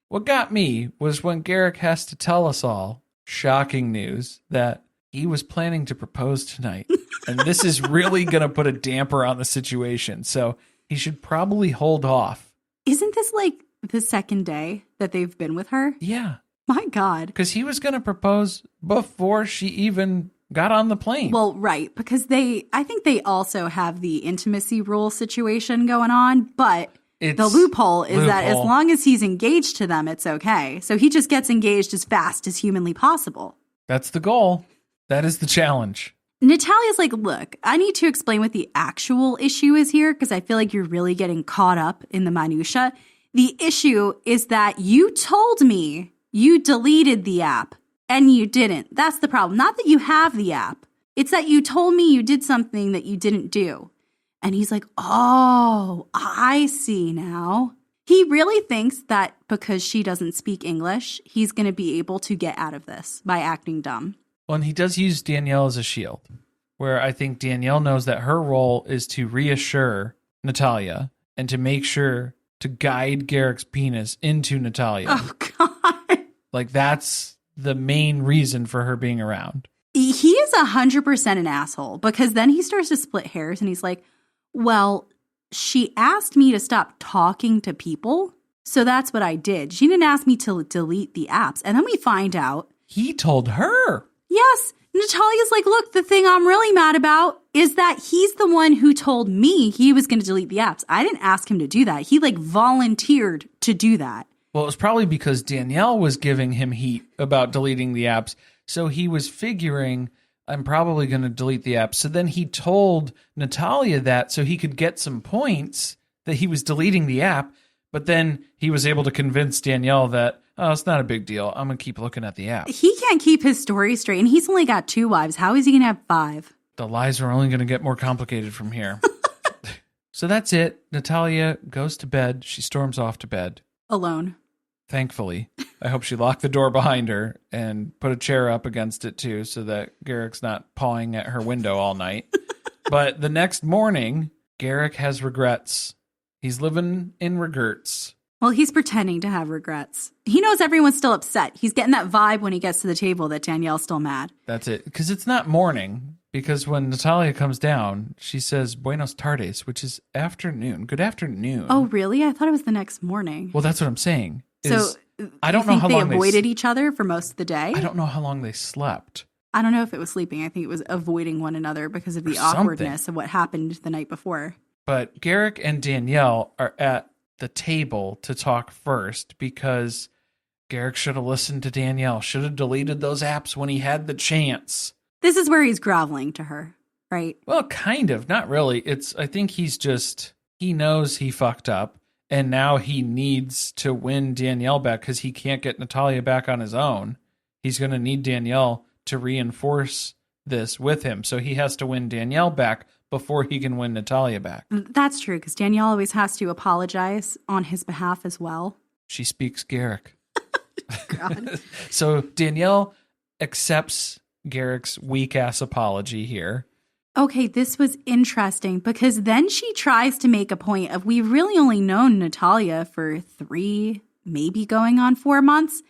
What got me was when Garrick has to tell us all shocking news that he was planning to propose tonight. And this is really going to put a damper on the situation. So he should probably hold off. Isn't this like the second day that they've been with her? Yeah. My God. Because he was going to propose before she even got on the plane. Well, right. Because I think they also have the intimacy rule situation going on. But the loophole is that as long as he's engaged to them, it's okay. So he just gets engaged as fast as humanly possible. That's the goal. That is the challenge. Natalia's like, look, I need to explain what the actual issue is here because I feel like you're really getting caught up in the minutia. The issue is that you told me you deleted the app and you didn't. That's the problem. Not that you have the app. It's that you told me you did something that you didn't do. And he's like, oh, I see now. He really thinks that because she doesn't speak English, he's going to be able to get out of this by acting dumb. Well, and he does use Danielle as a shield, where I think Danielle knows that her role is to reassure Natalia and to make sure to guide Garrick's penis into Natalia. Oh, God. Like, that's the main reason for her being around. He is 100% an asshole because then he starts to split hairs and he's like, well, she asked me to stop talking to people, so that's what I did. She didn't ask me to delete the apps. And then we find out. He told her. Yes. Natalia's like, look, the thing I'm really mad about is that he's the one who told me he was going to delete the apps. I didn't ask him to do that. He volunteered to do that. Well, it was probably because Danielle was giving him heat about deleting the apps. So he was figuring, I'm probably going to delete the apps. So then he told Natalia that so he could get some points that he was deleting the app. But then he was able to convince Danielle that, oh, it's not a big deal. I'm going to keep looking at the app. He can't keep his story straight, and he's only got 2 wives. How is he going to have 5? The lies are only going to get more complicated from here. So that's it. Natalia goes to bed. She storms off to bed. Alone. Thankfully. I hope she locked the door behind her and put a chair up against it, too, so that Garrick's not pawing at her window all night. But the next morning, Garrick has regrets. He's living in regrets. Well, he's pretending to have regrets. He knows everyone's still upset. He's getting that vibe when he gets to the table that Danielle's still mad. That's it. Because it's not morning. Because when Natalia comes down, she says Buenos tardes, which is afternoon. Good afternoon. Oh, really? I thought it was the next morning. Well, that's what I'm saying. So I don't know how long they avoided each other for most of the day. I don't know how long they slept. I don't know if it was sleeping. I think it was avoiding one another because of the awkwardness of what happened the night before. But Garrick and Danielle are at the table to talk first because Garrick should have listened to Danielle, should have deleted those apps when he had the chance. This is where he's groveling to her, right? Well, kind of, not really. I think he knows he fucked up and now he needs to win Danielle back because he can't get Natalia back on his own. He's going to need Danielle to reinforce this with him. So he has to win Danielle back before he can win Natalia back. That's true, because Danielle always has to apologize on his behalf as well. She speaks Garrick. God. So Danielle accepts Garrick's weak-ass apology here. Okay, this was interesting, because then she tries to make a point of, we've really only known Natalia for 3, maybe going on 4 months,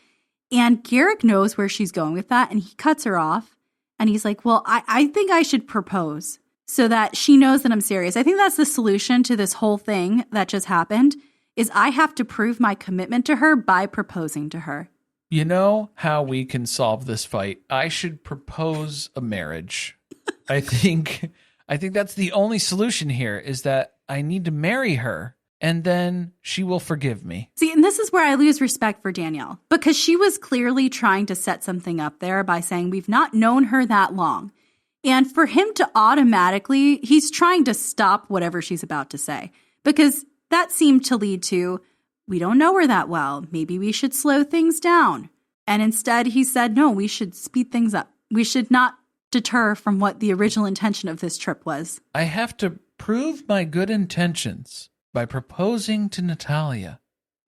and Garrick knows where she's going with that, and he cuts her off, and he's like, well, I think I should propose so that she knows that I'm serious. I think that's the solution to this whole thing that just happened, is I have to prove my commitment to her by proposing to her. You know how we can solve this fight? I should propose a marriage. I think that's the only solution here, is that I need to marry her and then she will forgive me. See, and this is where I lose respect for Danielle, because she was clearly trying to set something up there by saying we've not known her that long. And for him to automatically, he's trying to stop whatever she's about to say, because that seemed to lead to, we don't know her that well. Maybe we should slow things down. And instead he said, no, we should speed things up. We should not deter from what the original intention of this trip was. I have to prove my good intentions by proposing to Natalia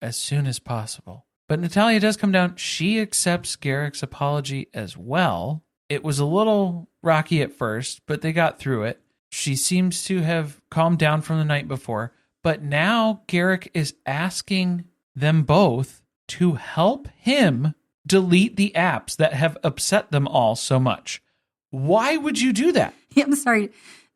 as soon as possible. But Natalia does come down. She accepts Garrick's apology as well. It was a little rocky at first, but they got through it. She seems to have calmed down from the night before. But now Garrick is asking them both to help him delete the apps that have upset them all so much. Why would you do that? Yeah, I'm sorry,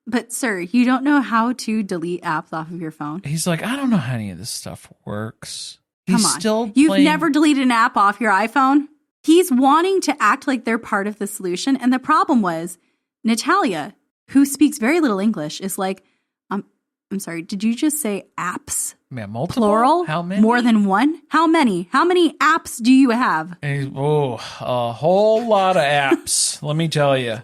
but sir, you don't know how to delete apps off of your phone? He's like, I don't know how any of this stuff works. Come on. You've never deleted an app off your iPhone? He's wanting to act like they're part of the solution. And the problem was Natalia, who speaks very little English, is like, I'm sorry, did you just say apps? Yeah, multiple? Plural? How many? More than one? How many? How many apps do you have? A whole lot of apps, let me tell you.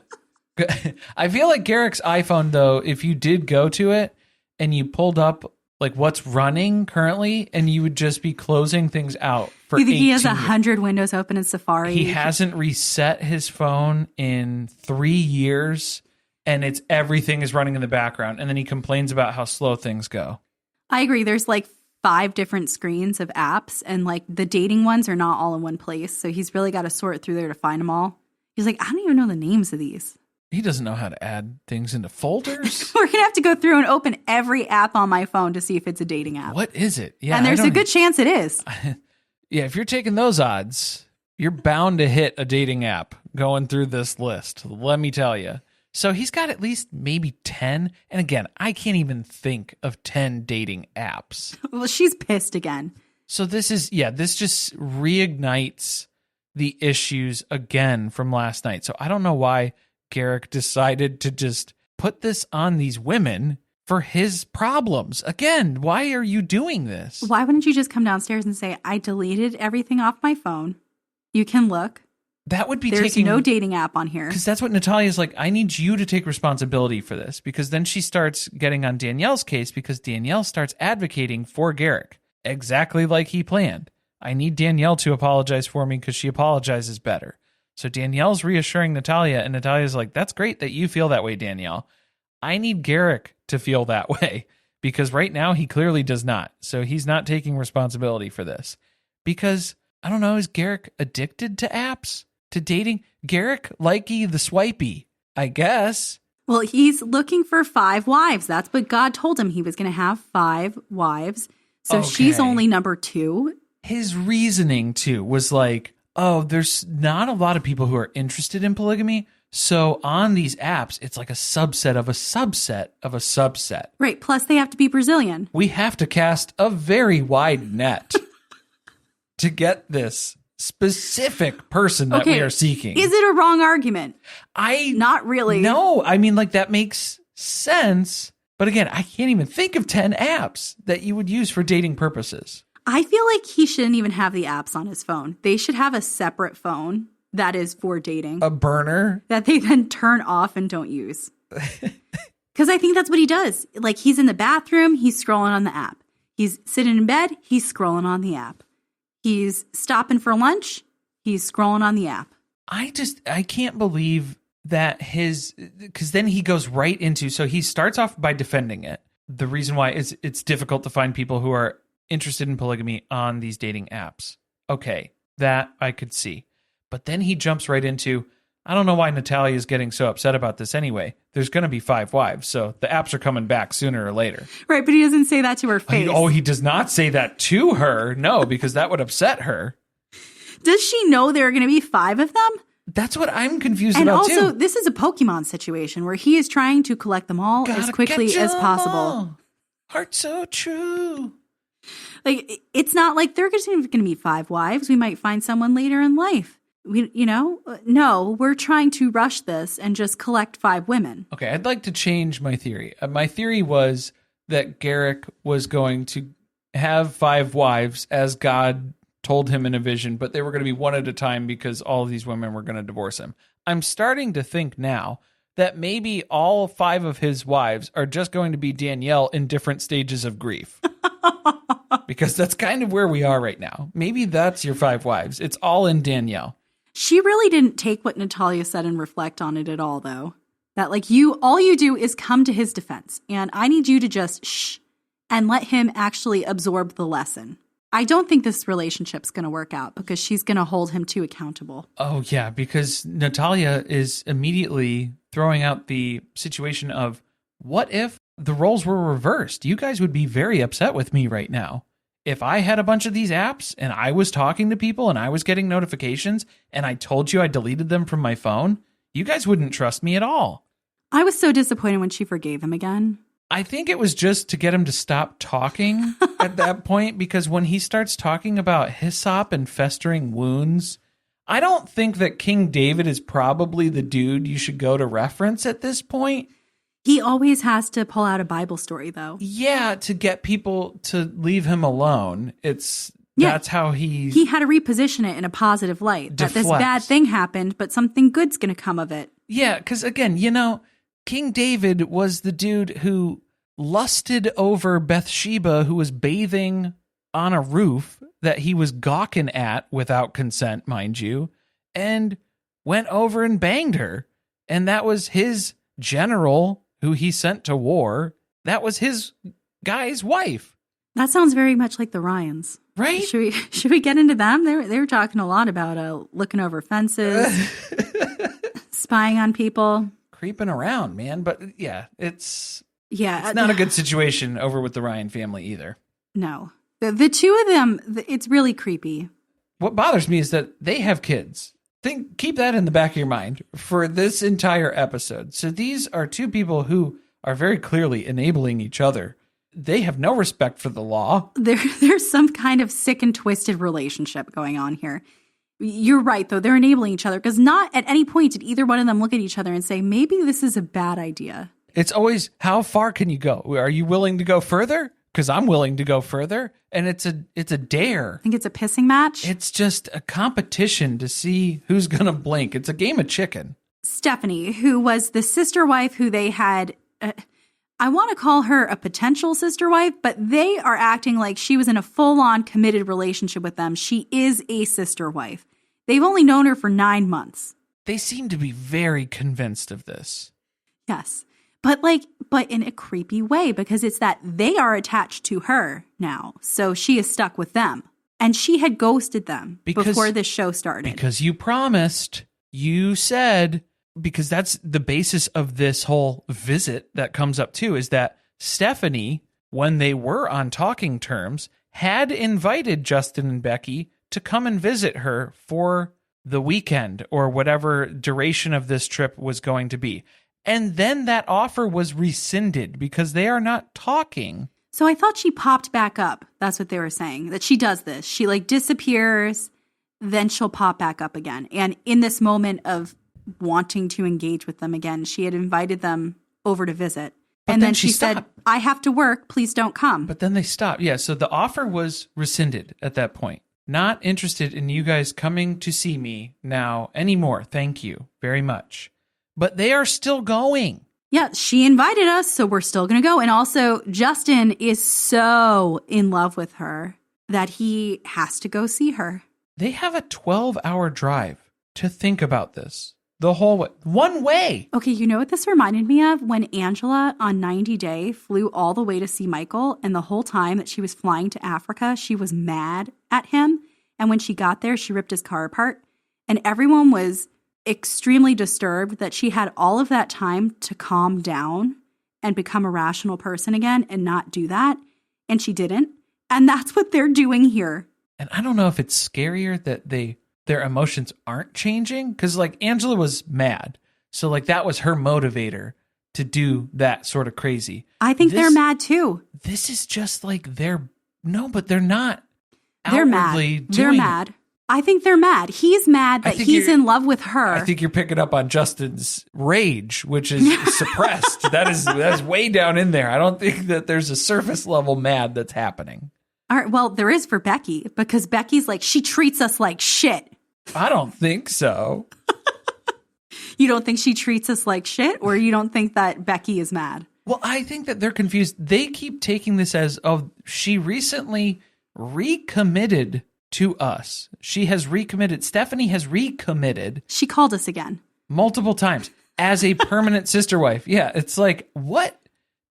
I feel like Garrick's iPhone, though, if you did go to it and you pulled up like what's running currently, and you would just be closing things out for 18 years. You think he has 100 windows open in Safari? He hasn't reset his phone in 3 years. And everything is running in the background. And then he complains about how slow things go. I agree. There's like 5 different screens of apps. And like the dating ones are not all in one place. So he's really got to sort through there to find them all. He's like, I don't even know the names of these. He doesn't know how to add things into folders. We're going to have to go through and open every app on my phone to see if it's a dating app. What is it? Yeah, and there's a good chance it is. Yeah, if you're taking those odds, you're bound to hit a dating app going through this list. Let me tell you. So he's got at least maybe 10. And again, I can't even think of 10 dating apps. Well, she's pissed again. So this just reignites the issues again from last night. So I don't know why Garrick decided to just put this on these women for his problems. Again, why are you doing this? Why wouldn't you just come downstairs and say, I deleted everything off my phone. You can look. That would be There's no dating app on here. Because that's what Natalia's like, I need you to take responsibility for this. Because then she starts getting on Danielle's case because Danielle starts advocating for Garrick. Exactly like he planned. I need Danielle to apologize for me because she apologizes better. So Danielle's reassuring Natalia, and Natalia's like, that's great that you feel that way, Danielle. I need Garrick to feel that way because right now he clearly does not. So he's not taking responsibility for this. Because, I don't know, is Garrick addicted to apps? To dating? Garrick, likey the swipey, I guess. Well, he's looking for 5 wives. That's what God told him. He was going to have 5 wives. So she's only number 2. His reasoning, too, was like, oh, there's not a lot of people who are interested in polygamy. So on these apps, it's like a subset of a subset of a subset. Right. Plus, they have to be Brazilian. We have to cast a very wide net. to get this specific person that we are seeking. Is it a wrong argument? Not really. No, I mean, like, that makes sense. But again, I can't even think of 10 apps that you would use for dating purposes. I feel like he shouldn't even have the apps on his phone. They should have a separate phone that is for dating. A burner? That they then turn off and don't use. Because I think that's what he does. Like, he's in the bathroom, he's scrolling on the app. He's sitting in bed, he's scrolling on the app. He's stopping for lunch, he's scrolling on the app. I can't believe that because then he goes right into, so he starts off by defending it. The reason why is it's difficult to find people who are interested in polygamy on these dating apps. Okay, that I could see. But then he jumps right into, I don't know why Natalia is getting so upset about this anyway. There's going to be 5 wives, so the apps are coming back sooner or later. Right, but he doesn't say that to her face. He does not say that to her. No, because that would upset her. Does she know there are going to be 5 of them? That's what I'm confused and about, too. And also, this is a Pokemon situation where he is trying to collect them all as quickly as possible. All. Heart so true. Like, it's not like there are going to be 5 wives. We might find someone later in life. No, we're trying to rush this and just collect 5 women. Okay, I'd like to change my theory. My theory was that Garrick was going to have 5 wives as God told him in a vision, but they were going to be one at a time because all of these women were going to divorce him. I'm starting to think now that maybe all 5 of his wives are just going to be Danielle in different stages of grief. Because that's kind of where we are right now. Maybe that's your 5 wives. It's all in Danielle. She really didn't take what Natalia said and reflect on it at all, though. That, like, all you do is come to his defense, and I need you to just shh and let him actually absorb the lesson. I don't think this relationship's going to work out because she's going to hold him too accountable. Oh, yeah, because Natalia is immediately throwing out the situation of, what if the roles were reversed? You guys would be very upset with me right now. If I had a bunch of these apps and I was talking to people and I was getting notifications and I told you I deleted them from my phone, you guys wouldn't trust me at all. I was so disappointed when she forgave him again. I think it was just to get him to stop talking at that point, because when he starts talking about hyssop and festering wounds, I don't think that King David is probably the dude you should go to reference at this point. He always has to pull out a Bible story, though. Yeah, to get people to leave him alone. That's how he had to reposition it in a positive light. Deflects. That this bad thing happened, but something good's going to come of it. Yeah, because again, King David was the dude who lusted over Bathsheba, who was bathing on a roof that he was gawking at without consent, mind you, and went over and banged her. And that was his general who he sent to war. That was his guy's wife. That sounds very much like the Ryans. Right? Should we get into them? They were talking a lot about looking over fences, spying on people. Creeping around, man. But yeah, it's not a good situation over with the Ryan family either. No. The two of them, it's really creepy. What bothers me is that they have kids. Keep that in the back of your mind for this entire episode. So these are 2 people who are very clearly enabling each other. They have no respect for the law. There's some kind of sick and twisted relationship going on here. You're right, though. They're enabling each other because not at any point did either one of them look at each other and say, maybe this is a bad idea. It's always, how far can you go? Are you willing to go further? Because I'm willing to go further. And it's a dare. I think it's a pissing match. It's just a competition to see who's going to blink. It's a game of chicken. Stephanie, who was the sister wife who they had, I want to call her a potential sister wife, but they are acting like she was in a full-on committed relationship with them. She is a sister wife. They've only known her for 9 months. They seem to be very convinced of this. Yes. But in a creepy way, because it's that they are attached to her now. So she is stuck with them. And she had ghosted them before this show started. Because you promised, you said, because that's the basis of this whole visit that comes up too, is that Stephanie, when they were on talking terms, had invited Justin and Becky to come and visit her for the weekend or whatever duration of this trip was going to be. And then that offer was rescinded because they are not talking. So I thought she popped back up. That's what they were saying, that she does this. She like disappears, then she'll pop back up again. And in this moment of wanting to engage with them again, she had invited them over to visit. And then she said, I have to work. Please don't come. But then they stopped. Yeah. So the offer was rescinded at that point. Not interested in you guys coming to see me now anymore. Thank you very much. But they are still going. Yeah, she invited us, so we're still going to go. And also, Justin is so in love with her that he has to go see her. They have a 12-hour drive to think about this. The whole way. One way. Okay, you know what this reminded me of? When Angela on 90 Day flew all the way to see Michael, and the whole time that she was flying to Africa, she was mad at him. And when she got there, she ripped his car apart. And everyone was extremely disturbed that she had all of that time to calm down and become a rational person again and not do that. And she didn't. And that's what they're doing here. And I don't know if it's scarier that their emotions aren't changing, because like Angela was mad, so like that was her motivator to do that sort of crazy. I think they're mad too. This is just like but they're not. They're mad. They're mad. I think they're mad. He's mad that he's in love with her. I think you're picking up on Justin's rage, which is suppressed. That's way down in there. I don't think that there's a surface level mad that's happening. All right. Well, there is for Becky, because Becky's like, she treats us like shit. I don't think so. You don't think she treats us like shit, or you don't think that Becky is mad? Well, I think that they're confused. They keep taking this as, oh, she recently recommitted to us. She has recommitted. Stephanie has recommitted. She called us again. Multiple times as a permanent sister wife. Yeah, it's like, what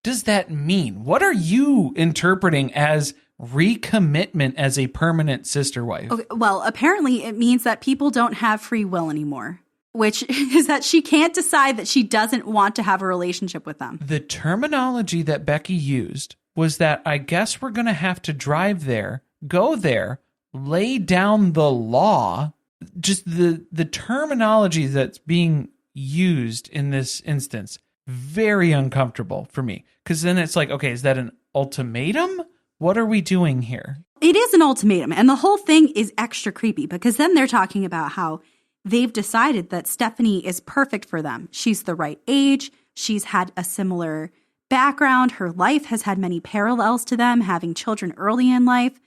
does that mean? What are you interpreting as recommitment as a permanent sister wife? Okay, well, apparently it means that people don't have free will anymore, which is that she can't decide that she doesn't want to have a relationship with them. The terminology that Becky used was that I guess we're going to have to drive there, go there, lay down the law. Just the terminology that's being used in this instance, very uncomfortable for me. Because then it's like, okay, is that an ultimatum? What are we doing here? It is an ultimatum. And the whole thing is extra creepy, because then they're talking about how they've decided that Stephanie is perfect for them. She's the right age. She's had a similar background. Her life has had many parallels to them, having children early in life.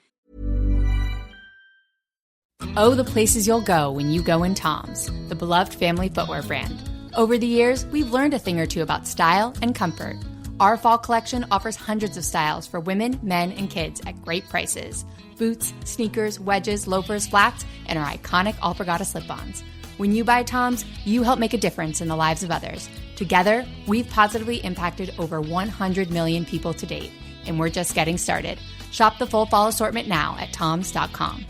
Oh, the places you'll go when you go in Tom's, the beloved family footwear brand. Over the years, we've learned a thing or two about style and comfort. Our fall collection offers hundreds of styles for women, men, and kids at great prices. Boots, sneakers, wedges, loafers, flats, and our iconic Alpargata slip-ons. When you buy Tom's, you help make a difference in the lives of others. Together, we've positively impacted over 100 million people to date, and we're just getting started. Shop the full fall assortment now at toms.com.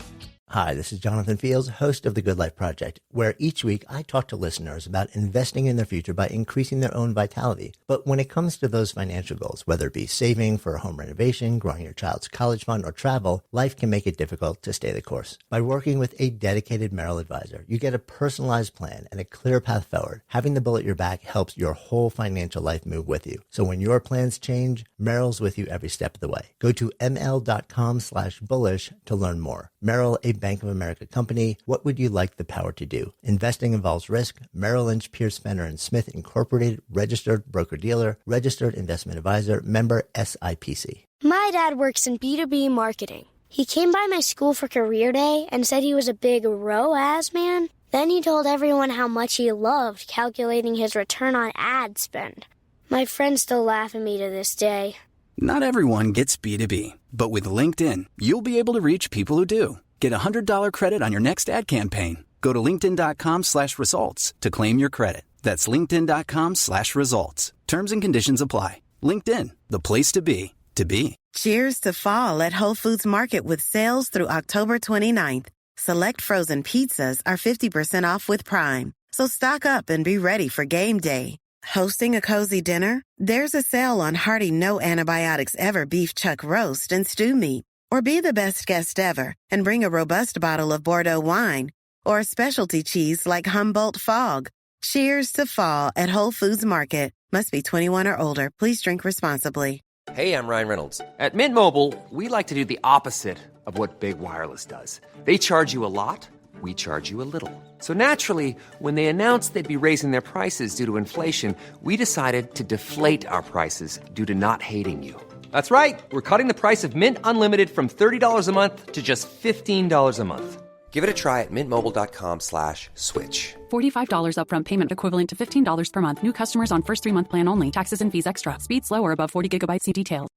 Hi, this is Jonathan Fields, host of The Good Life Project, where each week I talk to listeners about investing in their future by increasing their own vitality. But when it comes to those financial goals, whether it be saving for a home renovation, growing your child's college fund, or travel, life can make it difficult to stay the course. By working with a dedicated Merrill advisor, you get a personalized plan and a clear path forward. Having the bull at your back helps your whole financial life move with you. So when your plans change, Merrill's with you every step of the way. Go to ml.com/bullish to learn more. Merrill, a Bank of America company. What would you like the power to do? Investing involves risk. Merrill Lynch, Pierce, Fenner & Smith Incorporated, registered broker-dealer, registered investment advisor, member SIPC. My dad works in B2B marketing. He came by my school for career day and said he was a big ROAS man. Then he told everyone how much he loved calculating his return on ad spend. My friends still laugh at me to this day. Not everyone gets B2B, but with LinkedIn, you'll be able to reach people who do. Get a $100 credit on your next ad campaign. Go to linkedin.com/results to claim your credit. That's linkedin.com/results. Terms and conditions apply. LinkedIn, the place to be, to be. Cheers to fall at Whole Foods Market with sales through October 29th. Select frozen pizzas are 50% off with Prime. So stock up and be ready for game day. Hosting a cozy dinner? There's a sale on hearty no antibiotics ever beef chuck roast and stew meat. Or be the best guest ever and bring a robust bottle of Bordeaux wine or a specialty cheese like Humboldt Fog. Cheers to fall at Whole Foods Market. Must be 21 or older. Please drink responsibly. Hey, I'm Ryan Reynolds. At Mint Mobile, we like to do the opposite of what Big Wireless does. They charge you a lot, we charge you a little. So naturally, when they announced they'd be raising their prices due to inflation, we decided to deflate our prices due to not hating you. That's right. We're cutting the price of Mint Unlimited from $30 a month to just $15 a month. Give it a try at mintmobile.com/switch. $45 upfront payment equivalent to $15 per month. New customers on first 3-month plan only. Taxes and fees extra. Speed slower above 40 gigabytes. See details.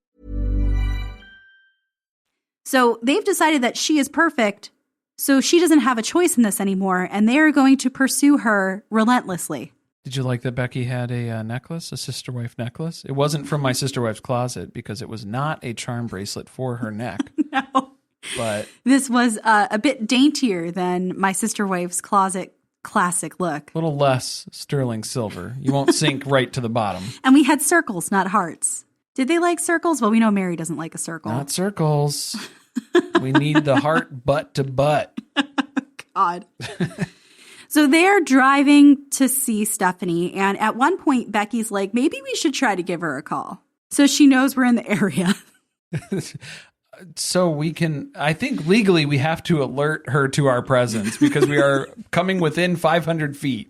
So they've decided that she is perfect, so she doesn't have a choice in this anymore, and they are going to pursue her relentlessly. Did you like that Becky had a necklace, a sister wife necklace? It wasn't from my sister wife's closet because it was not a charm bracelet for her neck. No. But this was a bit daintier than my sister wife's closet classic look. A little less sterling silver. You won't sink right to the bottom. And we had circles, not hearts. Did they like circles? Well, we know Mary doesn't like a circle. Not circles. We need the heart butt to butt. God. So they're driving to see Stephanie. And at one point, Becky's like, maybe we should try to give her a call, so she knows we're in the area. So we can, I think legally we have to alert her to our presence because we are coming within 500 feet.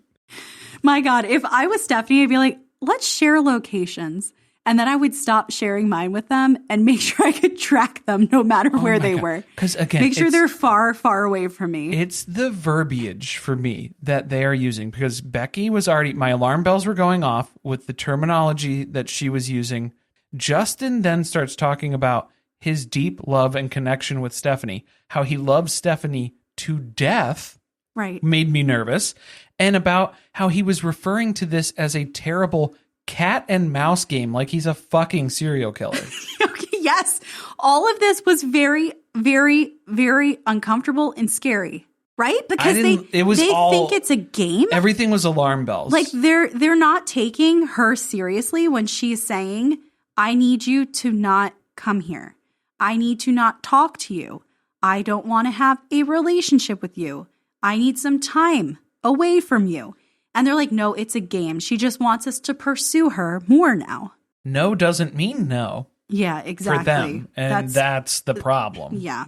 My God, if I was Stephanie, I'd be like, let's share locations. And then I would stop sharing mine with them and make sure I could track them no matter where they were. Because again, make sure they're far, far away from me. It's the verbiage for me that they are using, because Becky was already, my alarm bells were going off with the terminology that she was using. Justin then starts talking about his deep love and connection with Stephanie, how he loves Stephanie to death, right? Made me nervous. And about how he was referring to this as a terrible cat and mouse game, like he's a fucking serial killer. Okay, yes. All of this was very, very, very uncomfortable and scary, right? Because they think it's a game. Everything was alarm bells. Like they're not taking her seriously when she's saying, I need you to not come here. I need to not talk to you. I don't want to have a relationship with you. I need some time away from you. And they're like, no, it's a game. She just wants us to pursue her more now. No doesn't mean no. Yeah, exactly. For them. And that's the problem. Yeah.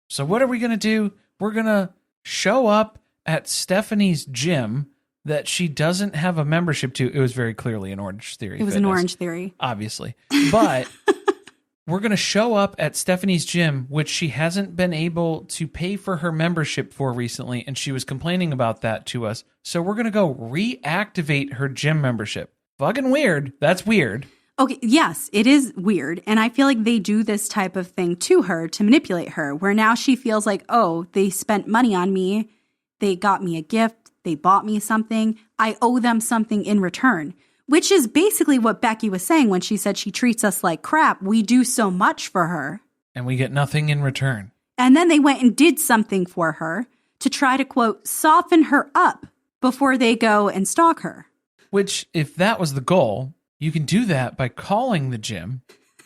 So what are we going to do? We're going to show up at Stephanie's gym that she doesn't have a membership to. It was very clearly an Orange Theory. It was an Orange Theory. Obviously. But we're going to show up at Stephanie's gym, which she hasn't been able to pay for her membership for recently, and she was complaining about that to us. So we're going to go reactivate her gym membership. Fucking weird. That's weird. Okay, yes, it is weird. And I feel like they do this type of thing to her to manipulate her, where now she feels like, oh, they spent money on me. They got me a gift. They bought me something. I owe them something in return. Which is basically what Becky was saying when she said she treats us like crap. We do so much for her. And we get nothing in return. And then they went and did something for her to try to, quote, soften her up before they go and stalk her. Which, if that was the goal, you can do that by calling the gym.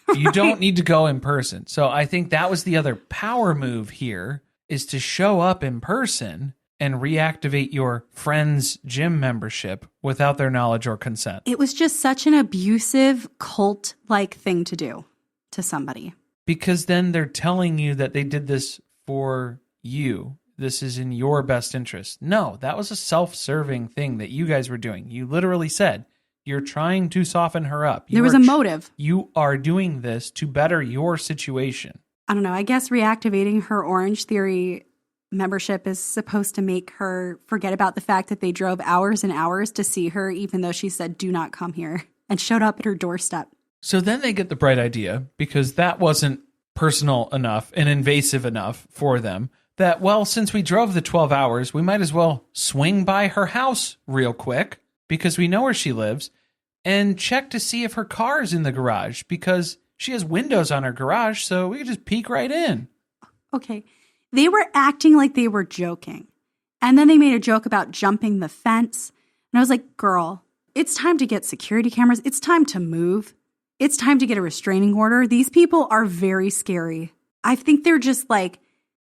Right. You don't need to go in person. So I think that was the other power move here, is to show up in person and reactivate your friend's gym membership without their knowledge or consent. It was just such an abusive, cult-like thing to do to somebody. Because then they're telling you that they did this for you. This is in your best interest. No, that was a self-serving thing that you guys were doing. You literally said, you're trying to soften her up. There was a motive. You are doing this to better your situation. I don't know. I guess reactivating her Orange Theory membership is supposed to make her forget about the fact that they drove hours and hours to see her, even though she said, do not come here, and showed up at her doorstep. So then they get the bright idea, because that wasn't personal enough and invasive enough for them, that, well, since we drove the 12 hours, we might as well swing by her house real quick, because we know where she lives, and check to see if her car's in the garage, because she has windows on her garage, so we could just peek right in. Okay. They were acting like they were joking. And then they made a joke about jumping the fence. And I was like, girl, it's time to get security cameras. It's time to move. It's time to get a restraining order. These people are very scary. I think they're just like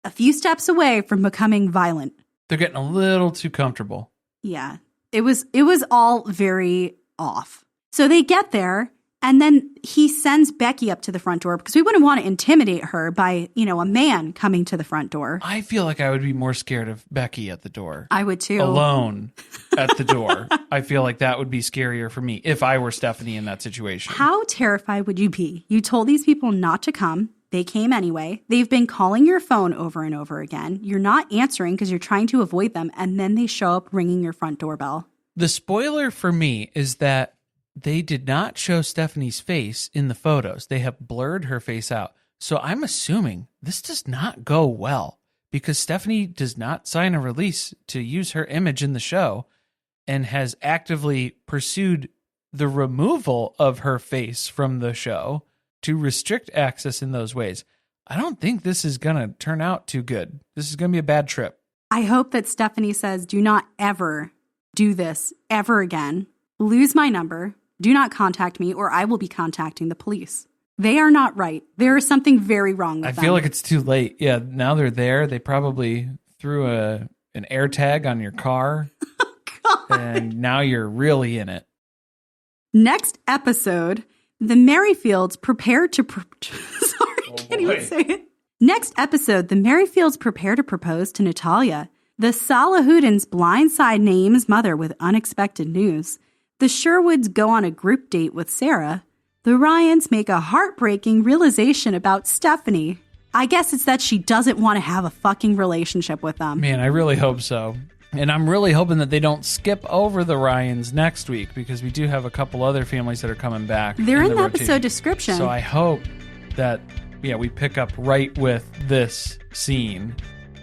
a few steps away from becoming violent. They're getting a little too comfortable. Yeah. It was all very off. So they get there, And then he sends Becky up to the front door because we wouldn't want to intimidate her by, a man coming to the front door. I feel like I would be more scared of Becky at the door. I would too. Alone at the door. I feel like that would be scarier for me if I were Stephanie in that situation. How terrified would you be? You told these people not to come. They came anyway. They've been calling your phone over and over again. You're not answering because you're trying to avoid them. And then they show up ringing your front doorbell. The spoiler for me is that they did not show Stephanie's face in the photos. They have blurred her face out. So I'm assuming this does not go well because Stephanie does not sign a release to use her image in the show and has actively pursued the removal of her face from the show to restrict access in those ways. I don't think this is going to turn out too good. This is going to be a bad trip. I hope that Stephanie says, do not ever do this ever again. Lose my number. Do not contact me or I will be contacting the police. They are not right. There is something very wrong with them. I feel like it's too late. Yeah, now they're there. They probably threw an air tag on your car. Oh, God. And now you're really in it. Next episode, the Merrifields prepare to... Can't even say it. Next episode, the Merrifields prepare to propose to Natalia. The Salahuddins blindside Naeem's mother with unexpected news. The Sherwoods go on a group date with Sarah. The Ryans make a heartbreaking realization about Stephanie. I guess it's that she doesn't want to have a fucking relationship with them. Man, I really hope so. And I'm really hoping that they don't skip over the Ryans next week because we do have a couple other families that are coming back. They're in the rotation. episode description. So I hope that, we pick up right with this scene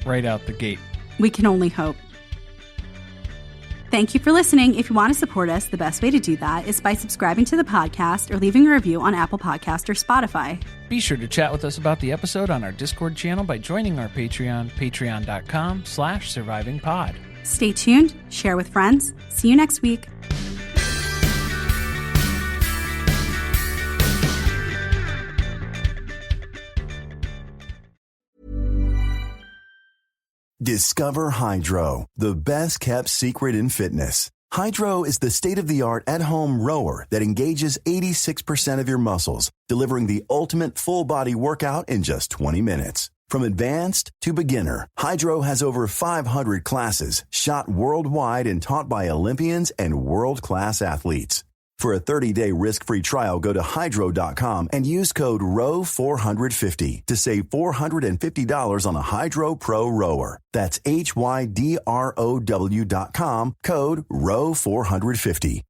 right out the gate. We can only hope. Thank you for listening. If you want to support us, the best way to do that is by subscribing to the podcast or leaving a review on Apple Podcast or Spotify. Be sure to chat with us about the episode on our Discord channel by joining our Patreon, patreon.com/survivingpod. Stay tuned, share with friends. See you next week. Discover Hydro, the best kept secret in fitness. Hydro is the state-of-the-art at-home rower that engages 86% of your muscles, delivering the ultimate full-body workout in just 20 minutes. From advanced to beginner, Hydro has over 500 classes shot worldwide and taught by Olympians and world-class athletes. For a 30-day risk-free trial, go to hydro.com and use code ROW450 to save $450 on a Hydro Pro rower. That's HYDROW.com, code ROW450.